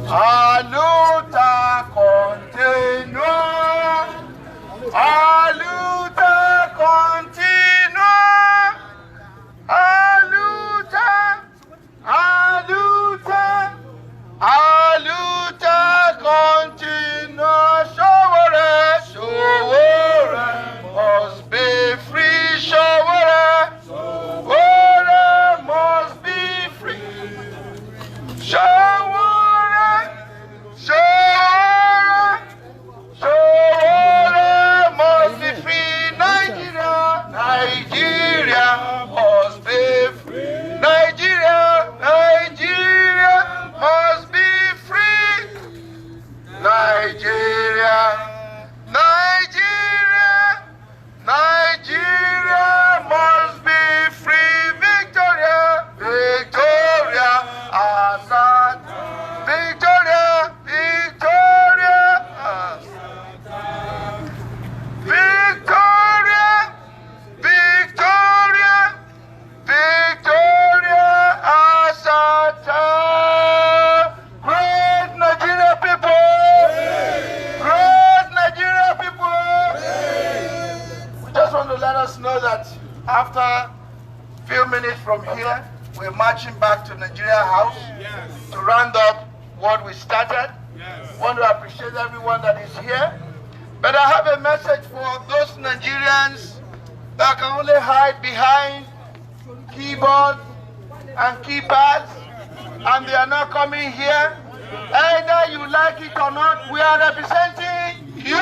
Aluta continua! Aluta continua! Aluta! Aluta! Aluta continua! Sowore! Sowore must be free! Sowore! Sowore must be free! Sowore! Sowore! Sowore must be free! Nigeria! Nigeria must be free! Nigeria! Nigeria must be free! Nigeria! Nigeria! Nigeria must be free! Victoria! Victoria! Assad! Victoria! Victoria! Assad! Victoria! Victoria! Victoria! Assad! Great Nigeria people! Great Nigeria people! We just want to let us know that after a few minutes from here, we're marching back to Nigeria House to round up what we started. Want to appreciate everyone that is here. But I have a message for those Nigerians that can only hide behind keyboards and keypads, and they are not coming here. Either you like it or not, we are representing you.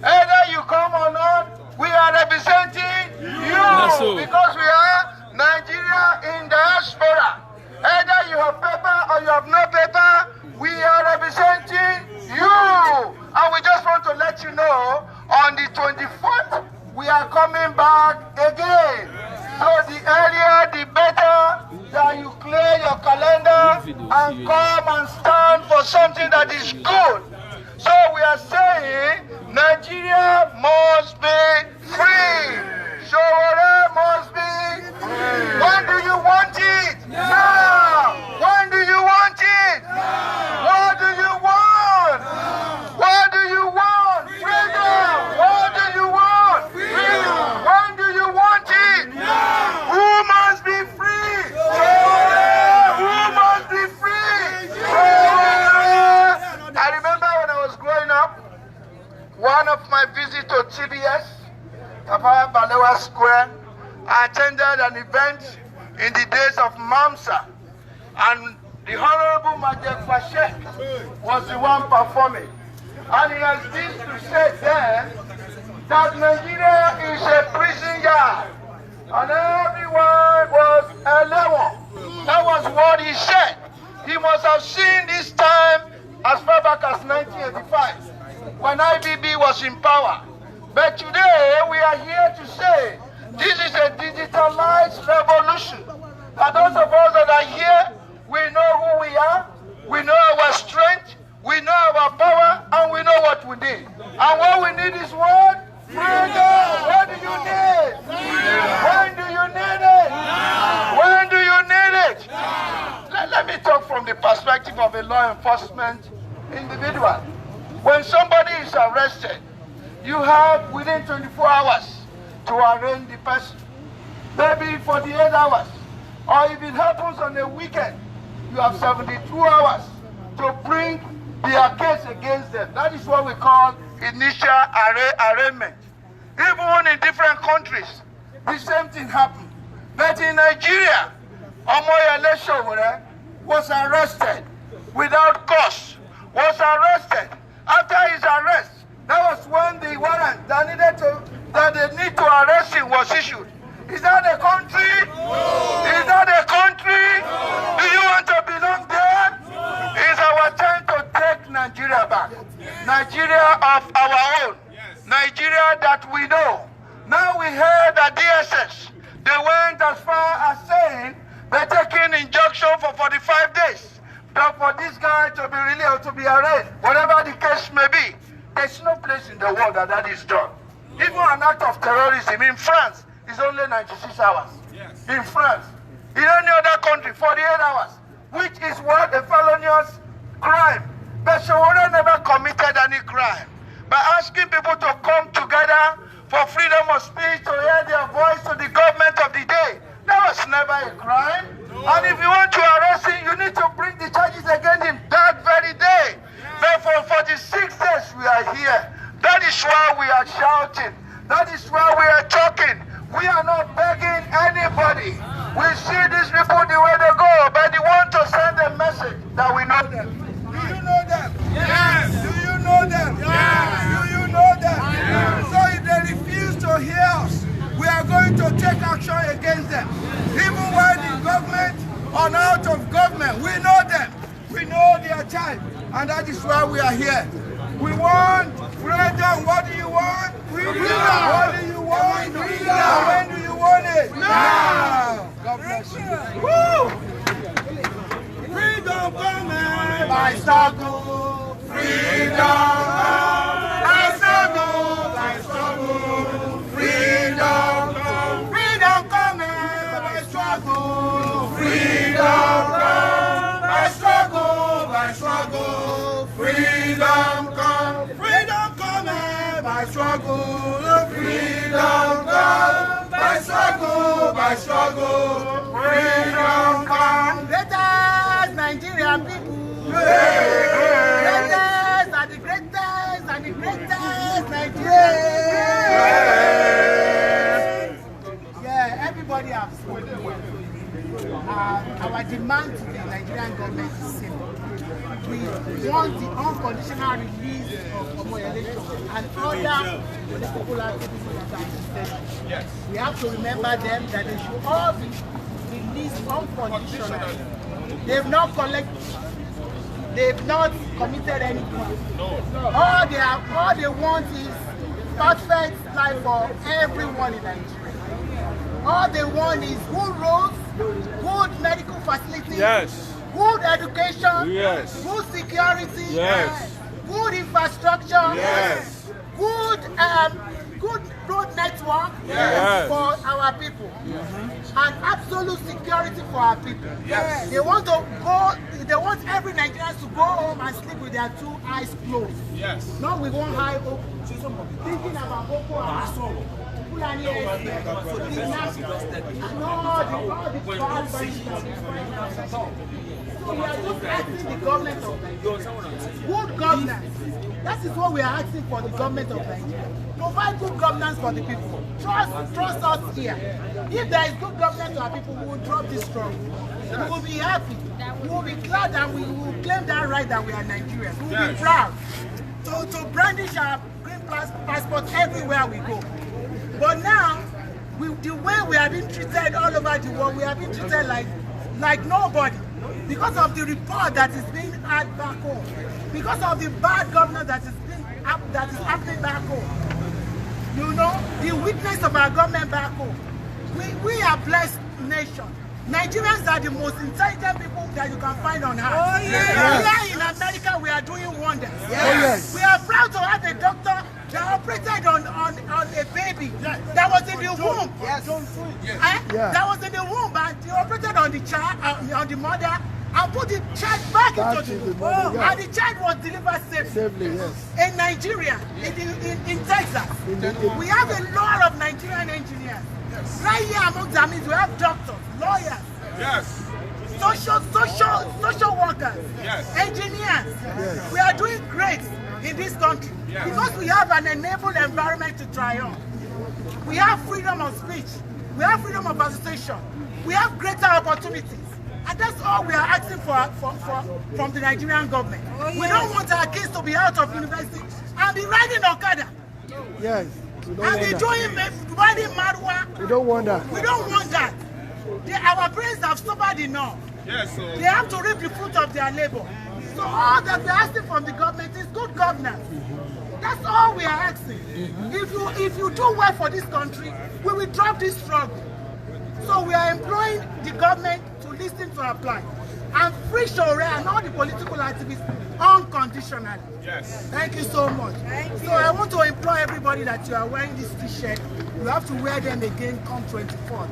Either you come or not, we are representing you. Because we are Nigeria in diaspora. Either you have paper or you have no paper, we are representing you. And we just want to let you know, on the 24th, we are coming back again. So the earlier, the better that you clear your calendar and come and stand for something that is good. So we are saying, Nigeria must be free. Sowore must be free. When do you want it? Now. When do you want it? Now. What do you want? Now. What do you want? Freedom. What do you want? Freedom. When do you want it? Now. Who must be free? Sowore. Who must be free? Sowore. I remember when I was growing up, one of my visits to TBS, Tafawa Balewa Square, I attended an event in the days of MAMSA, and the Honorable Majek Fashek was the one performing. And he has this to say there, that Nigeria is a prison yard, and everyone was Elewon. That was what he said. He must have seen this time as far back as 1985, when IBB was in power. But today, we are here to say, this is a digitalized revolution. And those of us that are here, we know who we are, we know our strength, we know our power, and we know what we need. And what we need is what? Freedom! What do you need? When do you need it? When do you need it? Let me talk from the perspective of a law enforcement individual. When somebody is arrested, you have within 24 hours to arraign the person. Maybe 48 hours. Or if it happens on a weekend, you have 72 hours to bring their case against them. That is what we call initial arraignment. Even in different countries, the same thing happened. But in Nigeria, Omoyele Sowore was arrested without cause, was arrested. After his arrest, that was when the warrant that they need to arrest him was issued. Is that a country? No. Is that a country? No. Do you want to belong there? No. It's our time to take Nigeria back. Yes. Nigeria of our own. Yes. Nigeria that we know. Now we heard that DSS, they went as far as saying they're taking injunction for 45 days. But for this guy to be released, to be arrested, whatever the case may be, there's no place in the world that that is done. Even an act of terrorism in France is only 96 hours. Yes. In France. In any other country, 48 hours, which is what a felonious crime. But Sowore never committed any crime. By asking people to come together for freedom of speech, to hear their voice to the government of the day, that was never a crime. No. And if you want to arrest him, you need to bring the charges against him that very day. But for 46 days we are here. That is why we are shouting. That is why we are talking. We are not begging anybody. We see these people the way they go, but they want to send a message that we know them. Do you know them? Yes. Do you know them? Yes. Do you know them? Yes. So if they refuse to hear us, we are going to take action against them. Even when the government or out of government, we know them. We know their time, and that is why we are here. We want freedom. What do you want? Freedom. What do you want? Freedom. When do you want it? Now. God bless you. Woo! Freedom coming by struggle. Freedom by struggle. By struggle. Freedom. Freedom coming by struggle. Freedom by struggle. By struggle. Freedom come. Freedom coming by struggle. Freedom come by struggle. By struggle. Freedom come. Greatest Nigerian people. Greatest and the greatest and the greatest Nigerian. Yeah, everybody has spoken. Our demand to the Nigerian government is simple. We want the unconditional release of Omoyele and other political activists that are arrested. Yes. We have to remember them that they should all be released unconditionally. They've not committed any crime. No. All they want is perfect life for everyone in Nigeria. All they want is good roads, good medical facilities. Yes. Good education, yes. Good security, yes. Good infrastructure, yes. Good road network, yes. For our people, and absolute security for our people. Yes. They want every Nigerian to go home and sleep with their two eyes closed. Yes. Not with one eye open. Thinking about Boko Haram. So we are just asking the government of Nigeria. Good governance. That is what we are asking for the government of Nigeria. Provide good governance for the people. Trust us here. If there is good governance to our people, we will drop this struggle. We will be happy. We will be glad that we will claim that right that we are Nigerians. We will be proud to brandish our green passport everywhere we go. But now, The way we have been treated all over the world, we have been treated like nobody. Because of the report that is being had back home. Because of the bad governance that is happening back home. You know, the weakness of our government back home. We are blessed nation. Nigerians are the most intelligent people that you can find on earth. Oh, yeah. Here in America, we are doing wonders. Yes. We are proud to have a doctor that operated on a baby that was in the womb. Yes. That was in the womb, and he operated on the child, on the mother, and put the child back into the womb. And the child was delivered safely. In Nigeria, in Texas. We have a lot of Nigerian engineers. Right here among them, we have doctors, lawyers, social workers, engineers. We are doing great in this country because we have an enabled environment to triumph. We have freedom of speech, we have freedom of association, we have greater opportunities, and that's all we are asking from the Nigerian government. We don't want our kids to be out of university and be riding Okada. Yes. And be doing riding Marwa. We don't want that. We don't want that. Our parents have suffered enough. They have to reap the fruit of their labor. So all that we are asking from the government is good governance. That's all we are asking. If you do well for this country, we will drop this struggle. So we are employing the government to listen to our plight and free Sowore and all the political activists unconditionally. Thank you so much. So I want to implore everybody that you are wearing this t-shirt, you have to wear them again come 24th,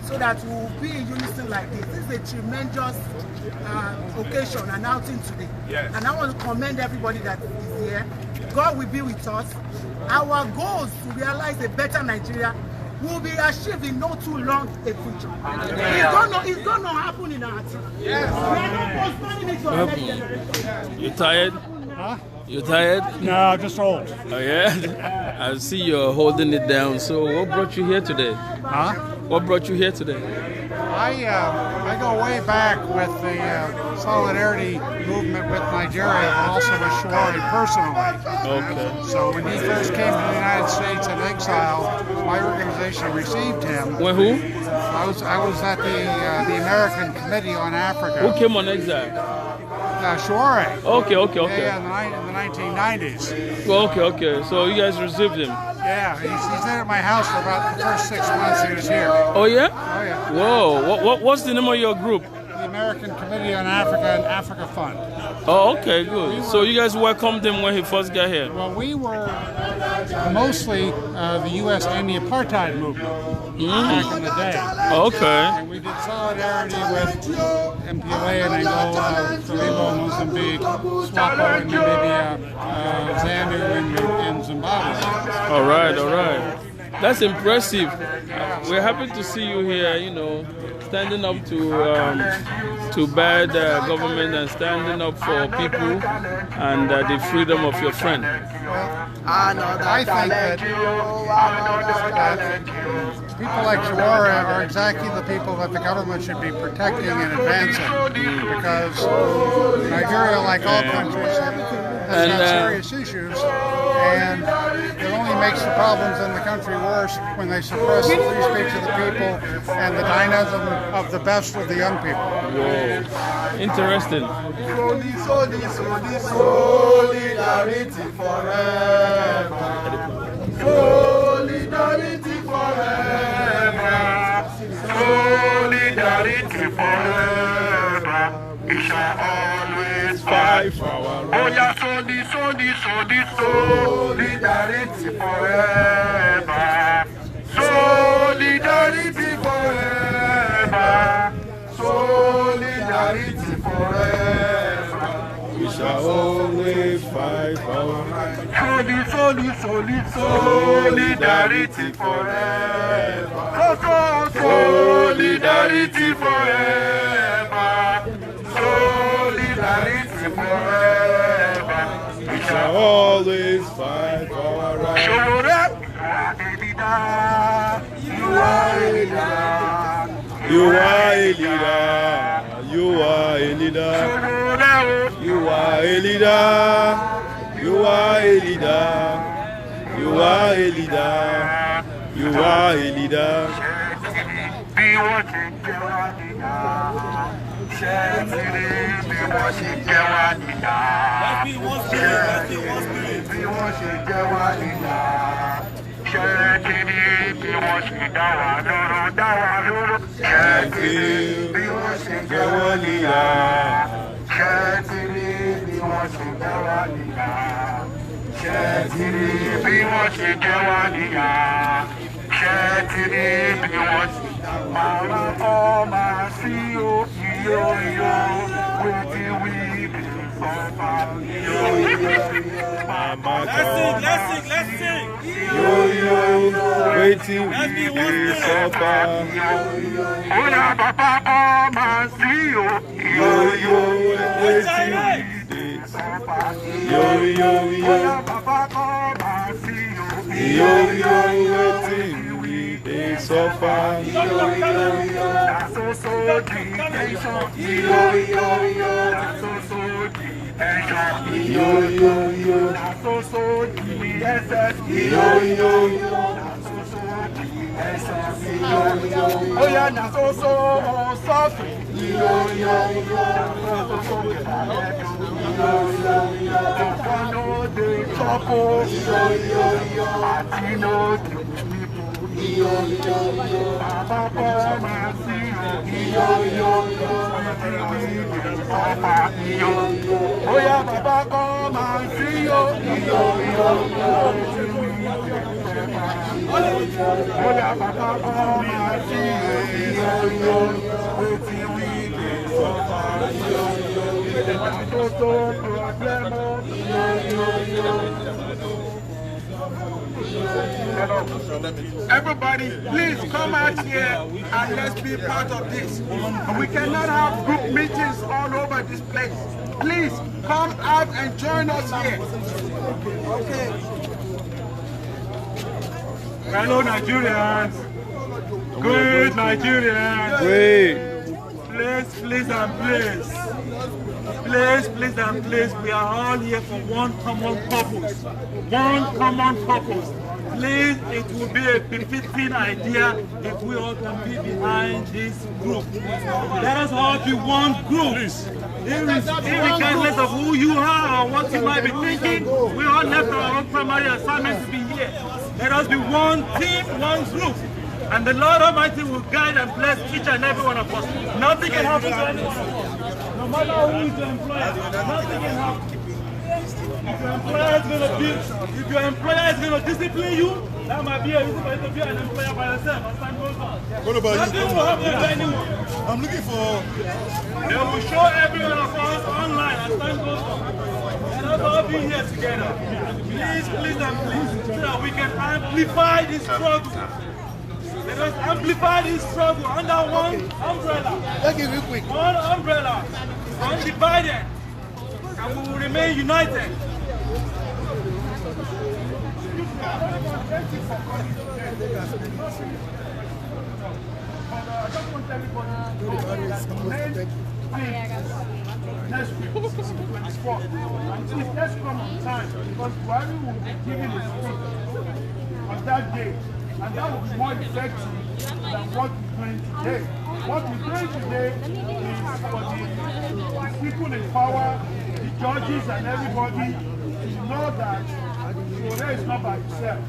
so that we will be in unison like this. This is a tremendous occasion and outing today. And I want to commend everybody that is here. God will be with us. Our goals to realize a better Nigeria will be achieved in not too long a future. It's going to happen in our time. We are not postponing it to our next generation. You tired? Huh? You tired? No, just old. Oh yeah? I see you're holding it down. So what brought you here today? Huh? What brought you here today? I go way back with the solidarity movement with Nigeria, but also with Sowore personally. Okay. So when he first came to the United States in exile, my organization received him. When who? I was at the American Committee on Africa. Who came on exile? Sowore. Okay. Yeah, in the 1990s. Okay. So you guys received him? Yeah, he's been at my house for about the first 6 months he was here. Oh yeah? Oh yeah. Whoa, what's the name of your group? The American Committee on Africa and Africa Fund. Oh, okay, good. So you guys welcomed him when he first got here? Well, we were mostly the U.S. anti-apartheid movement back in the day. Okay. And we did solidarity with MPLA in Angola, Frelimo in Mozambique, SWAPO in Namibia, ZANU in Zimbabwe. All right. That's impressive. We're happy to see you here, standing up to bad government and standing up for people and the freedom of your friend. I think that people like Sowore are exactly the people that the government should be protecting and advancing, because Nigeria, like all countries, has got serious issues, and it only makes the problems in the country worse when they suppress the free speech of the people and the dynamism of the best of the young people. Whoa. Interesting. Solidarity forever. Solidarity forever. Solidarity forever. We shall always fight for our rights. Oh yeah, solidarity forever. Solidarity forever. Solidarity forever. We shall always fight for our rights. Solidarity forever. Solidarity forever. Solidarity forever. We shall always fight for our rights. You are a leader. You are a leader. You are a leader. You are a leader. You are a leader. You are a leader. You are a leader. Let's sing. Yo, waiting we dey suffer. Yo, waiting we dey suffer. Yo, waiting we dey suffer. Oh yeah, na so suffering. Oh yeah, Baba, come and see you. Oh yeah, Baba, come and see you. Everybody, please come out here and let's be part of this. We cannot have group meetings all over this place. Please come out and join us here. Okay. Hello, Nigerians. Great Nigerians. Great. Please and please. Please and please. We are all here for one common purpose. One common purpose. Please, it will be a befitting idea if we all can be behind this group. Let us all be one group. Regardless of who you are or what you might be thinking, we all left our own primary assignment to be here. Let us be one team, one group. And the Lord Almighty will guide and bless each and every one of us. Nothing can happen to anyone. No matter who is your employer, nothing can happen. If your employer is going to discipline you, that might be a reason for you to be an employer by yourself as time goes on. What about nothing you? will happen to anyone. I'm looking for... They will show every one of us online as time goes on. Let us all be here together. Please and please, so that we can amplify this struggle. Let us amplify this struggle under one umbrella. One umbrella, undivided, and we will remain united. Next week, 24th. And please, let's come on time, because Buhari will be giving his speech on that day, and that will be more effective than what we're doing today. What we're doing today is for the people in power, the judges and everybody to know that Sowore is not by himself.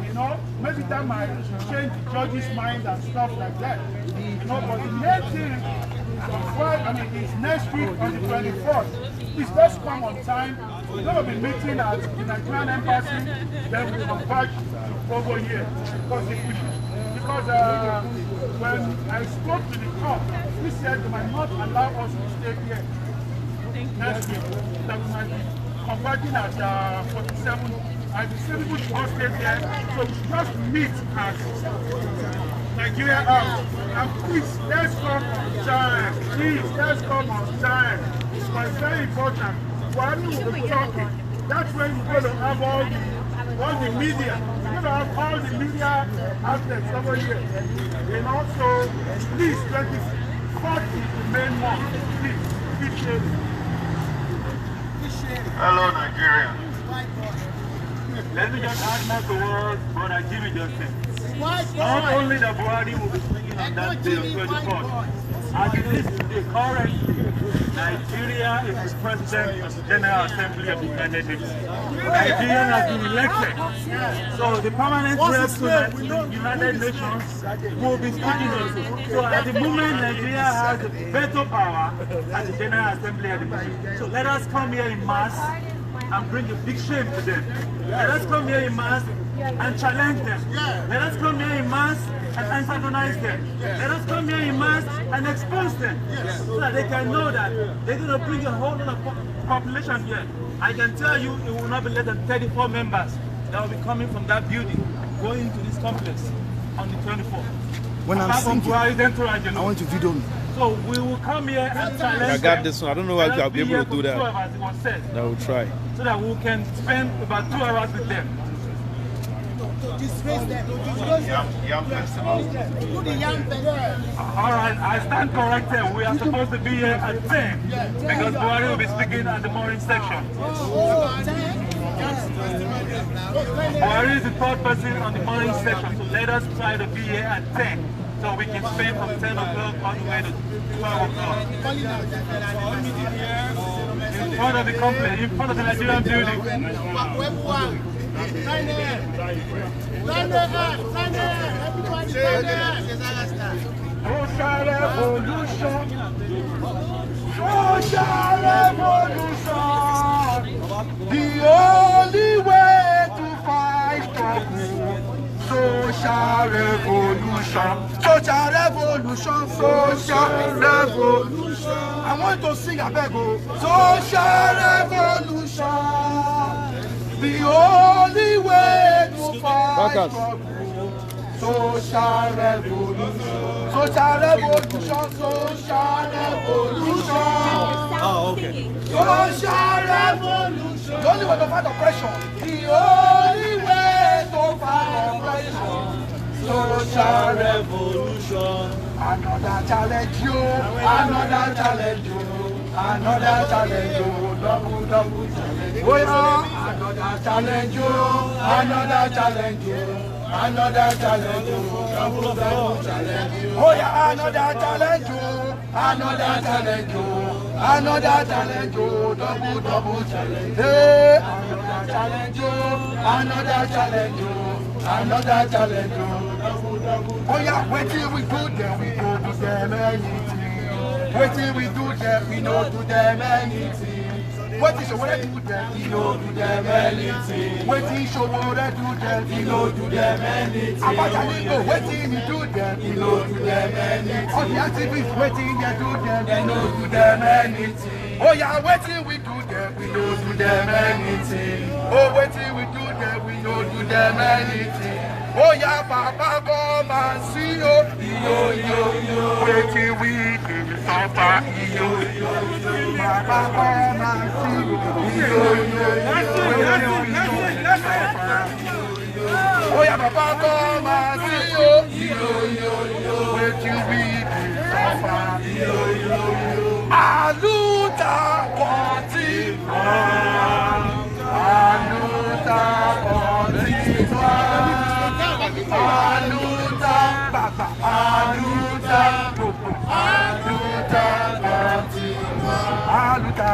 You know, maybe that might change the judge's mind and stuff like that. You know, but the main thing is next week on the 24th. Please, let's come on time. We're going to be meeting at the Nigerian Embassy. Then we'll come back over here. Because when I spoke to the court, he said they might not allow us to stay here next week. That we might be converting at 47. And the same people should not stay there. So we just meet at Nigeria House. And please, let's come on time. Please, let's come on time. It's very important. While we will be talking, that's when we're going to have all the media. We're going to have all the media outlets over here. And also, please, 24th is the main one. Please, appreciate it. Hello, Nigeria. Let me just add more to what Brother Jimmy just said. Not only the Buhari will be speaking on that day of 24th. As it is today, currently, Nigeria is the president of the General Assembly of the United Nations. Nigeria has been elected. So the permanent rep to the United Nations will be speaking also. So at the moment, Nigeria has a veto power at the General Assembly at the moment. So let us come here in mass and bring a big shame to them. Let us come here in mass and challenge them. Let us come here in mass and antagonize them. Let us come here in mass and expose them so that they can know that they're going to bring a whole lot of population here. I can tell you it will not be less than 34 members that will be coming from that building going to this complex on the 24th. When I'm thinking, I want to video me. So we will come here and challenge I got this one. I don't know if I'll be able to do that. I will try. So that we can spend about 2 hours with them. Disgrace them. Alright, I stand corrected. We are supposed to be here at 10 because Buhari will be speaking at the morning section. Buhari is the third person on the morning section, so let us try to be here at 10 so we can spend from 10 o'clock all the way to 12 o'clock. In front of the complex, in front of the Nigerian building. Social revolution. Social revolution. The only way to fight struggle. Social revolution. Social revolution. Social revolution. I want to sing a beg. Social revolution. The only way to fight social revolution, social revolution, social revolution. Oh, okay. Social revolution. The only way to fight oppression. The only way to fight oppression. Social revolution. Another challenge you. Another challenge you. Another challenge you. Double challenge. Oh yeah. Another challenge you. Another challenge you. Another challenge you. Double challenge you. Oh yeah. Another challenge you. Another challenge you. Another challenge you. Double challenge. Hey. Another challenge you. Another challenge you. Another challenge you. Oh yeah. Wait till we do them. We go to them anything. Wait till we do them. We know to them anything. What is Sowore do them? We know do them anything. What is Sowore do them? We know do them anything. Abachalingo, what did he do them? We know do them anything. All the activists, what did they do them? They know do them anything. Oh yeah, what did we do them? We know do them anything. Oh, what did we do them? We know do them anything. Oh yeah, Papa, come and see you. Yo, yo, yo. Wait till we do suffer. Yo, yo, yo. Papa, come and see you. Yo, yo, yo. Oh yeah, Papa, come and see you. Yo, yo, yo. Wait till we do suffer. Yo, yo, yo. Aluta, continue. Aluta, continue. Aluta, Baba, Aluta, Aluta, continua. Aluta,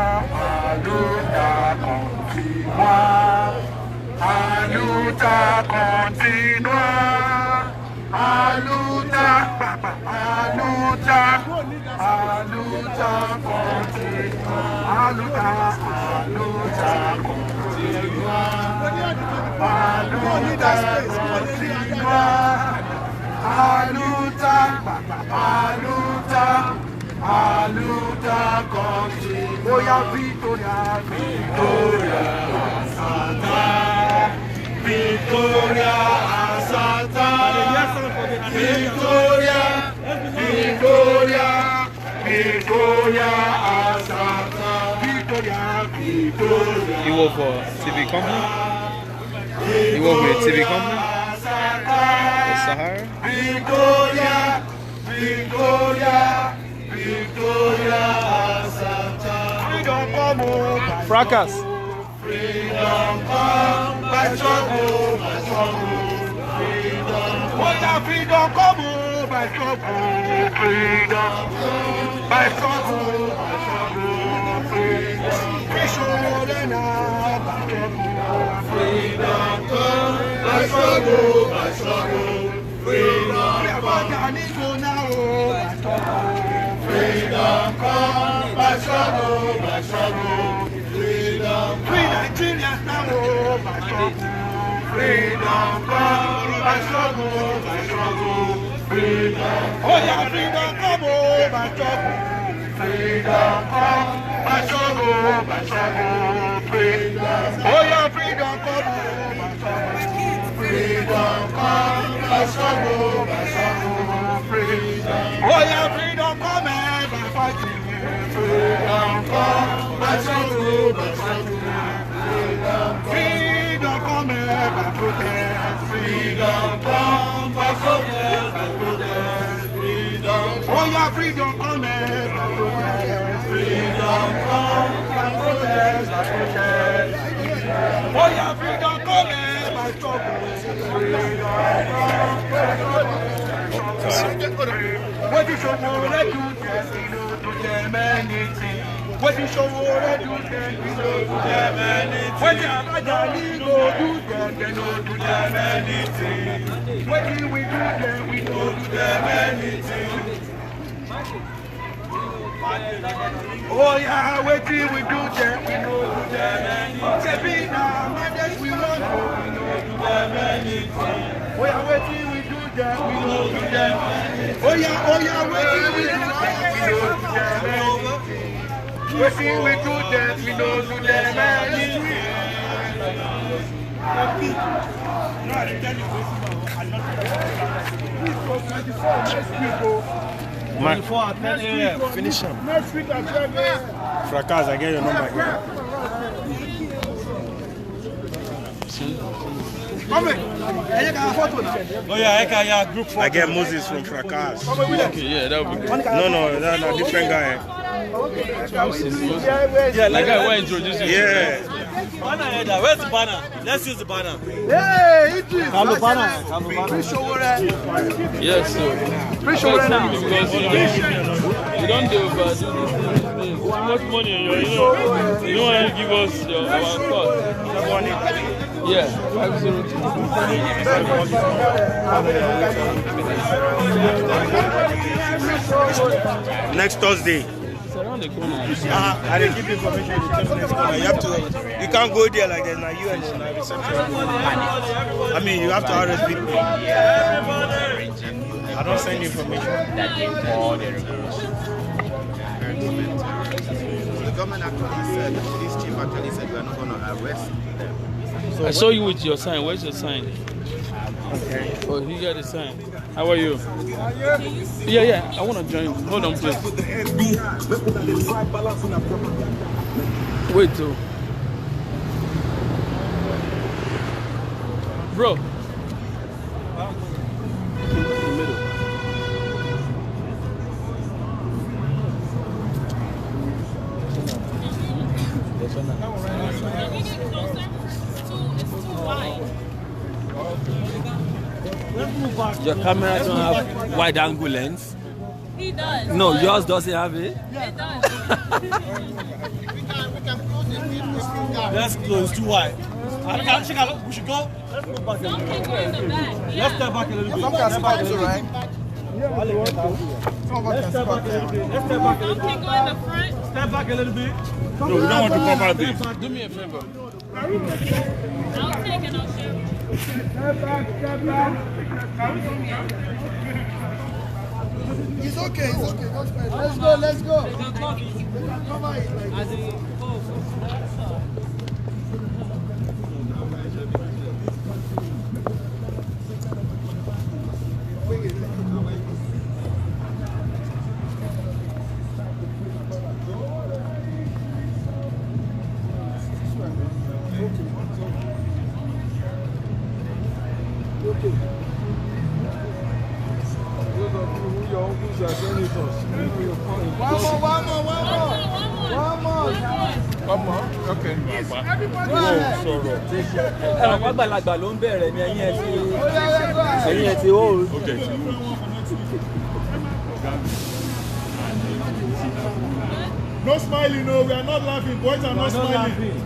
Aluta, continua. Aluta, continua. Aluta, Baba, Aluta, Aluta, continua. Aluta, Aluta, continua. Aluta, continua. Aluta, aluta, aluta, continua. Oh yeah, Victoria, Victoria, Santa, Victoria, Santa, Victoria, Victoria, Victoria, Santa, Victoria, Victoria. You work for TV company? You work with a TV company? Sahara? Victoria, Victoria, Victoria, Santa. Freedom come back. Fracas. Freedom come back. my struggle, my struggle. What a freedom, come on, my struggle, freedom. My struggle, freedom. Free Sowore now, my struggle, freedom. My struggle, freedom. Freedom, come, my struggle, freedom. Free Nigeria now, my struggle. Freedom, come, my struggle, freedom. Oh yeah, freedom, come, oh, my struggle. Freedom, come, my struggle, freedom. Oh yeah, freedom, come, oh, my struggle. Freedom, come, my struggle, freedom. Oh yeah, freedom, come, and my fighting. Freedom, come, my struggle, freedom. Freedom, come, and my protest. Freedom, come, my protest, freedom. Oh yeah, freedom, come, and my protest. Freedom, come, my protest, Oh yeah, freedom, come, and my struggle. What you Sowore do, to them anything. What you Sowore do, to them anything. What you Ajali go do, they no do them anything. What we do, we no do them anything. Oh yeah, what we do, we no do them anything. Sabina, mothers, we want to, we no do them anything. Oh yeah, what we do. We know to them. Oh yeah, what we do them, we know to them. Before at 10 a.m. Finish him. Next week at 12 a.m. Fracas, I get your number here. Come in. Oh yeah, I can group photo. I get Moses from Fracas. Okay, yeah, that would be good. No, that's a different guy. Moses. Yeah, like I want to introduce you. Yeah. Where's the banner? Let's use the banner. Hey, it is. Have the banner. Free Sowore. Yes, sir. Free Sowore now. Because you don't do over too much money on your, you don't want to give us our cost. Yeah, 502. Next Thursday. It's around the corner. I didn't give information. You can't go there like there's no UN reception. I mean, you have to RSVP. I don't send information. The government actually said, this chief actually said we are not going to arrest them. So I saw you with your sign. Where's your sign? Okay. Oh, you got the sign. How are you? Yeah. I want to join. Hold on, please. Wait, too. Bro. In the middle. Your camera don't have wide angle lens. He does. No, yours doesn't have it. It does. Let's close too wide. We should go. Let's move back a little bit. Let's step back a little bit. Let's step back a little bit. Let's step back a little bit. Let's step back a little bit. Can go in the front. Step back a little bit. No, we don't want to come out there. Do me a favor. I'll take and I'll share. Step back. It's okay. Let's go. One more. Come on. Okay. No smiling, no. We are not laughing. Boys are not smiling.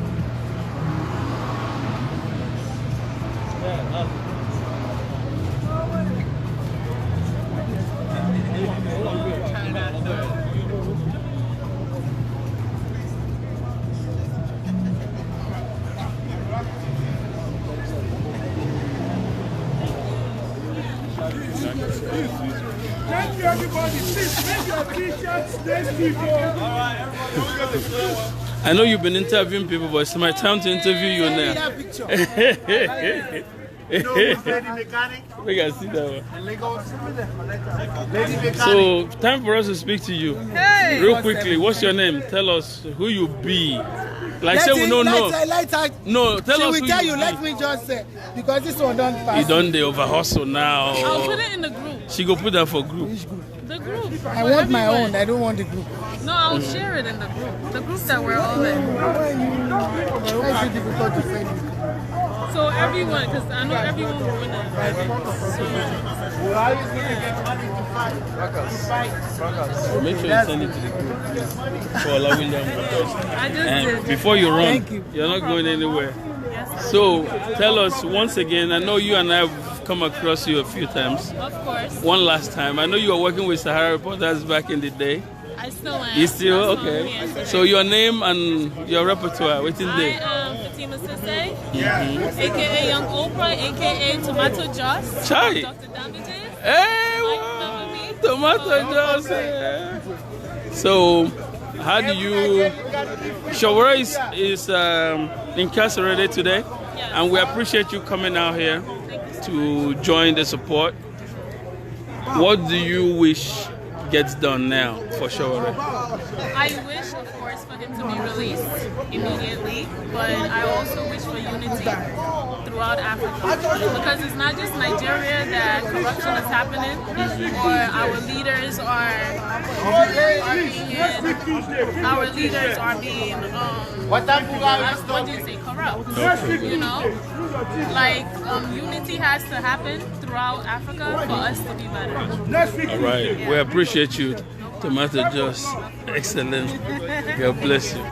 Thank you, everybody. Please make your t-shirts, these people. I know you've been interviewing people, but it's my time to interview you now. We can see that one. So, time for us to speak to you. Hey. Real quickly, what's your name? Tell us who you be. Like, say we don't know. No, tell us who tell you you. be. Let me just say, because this one don't pass. You done the over hustle now. I'll put it in the group. She go put that for group. The group. I want my own. I don't want the group. No, I'll share it in the group. The group that we're all in. Why is it difficult to say this? So everyone, because I know everyone will win it. So make sure you send it to the group for allowing them. I just And did. before you run, Thank you. you're not going anywhere. So tell us once again, I know you and I have come across you a few times. Of course. One last time. I know you were working with Sahara Reporters back in the day. I still am. You still? That's Okay. So your name and your repertoire, what's in there? I am Fatima Sisse, aka Young Oprah, aka Tomato Joss. Chai. Dr. Damages. Hey, Tomato Joss. Yeah. So, how do you... Sowore is incarcerated today, and we appreciate you coming out here to join the support. What do you wish gets done now for Sowore? I wish, of course, for him to be released immediately, but I also wish for unity throughout Africa, because it's not just Nigeria that corruption is happening, or our leaders are being what do you say, corrupt? You know, like unity has to happen throughout Africa for us to be better. All right, we appreciate you, Tomato Joss. Excellent. God bless you.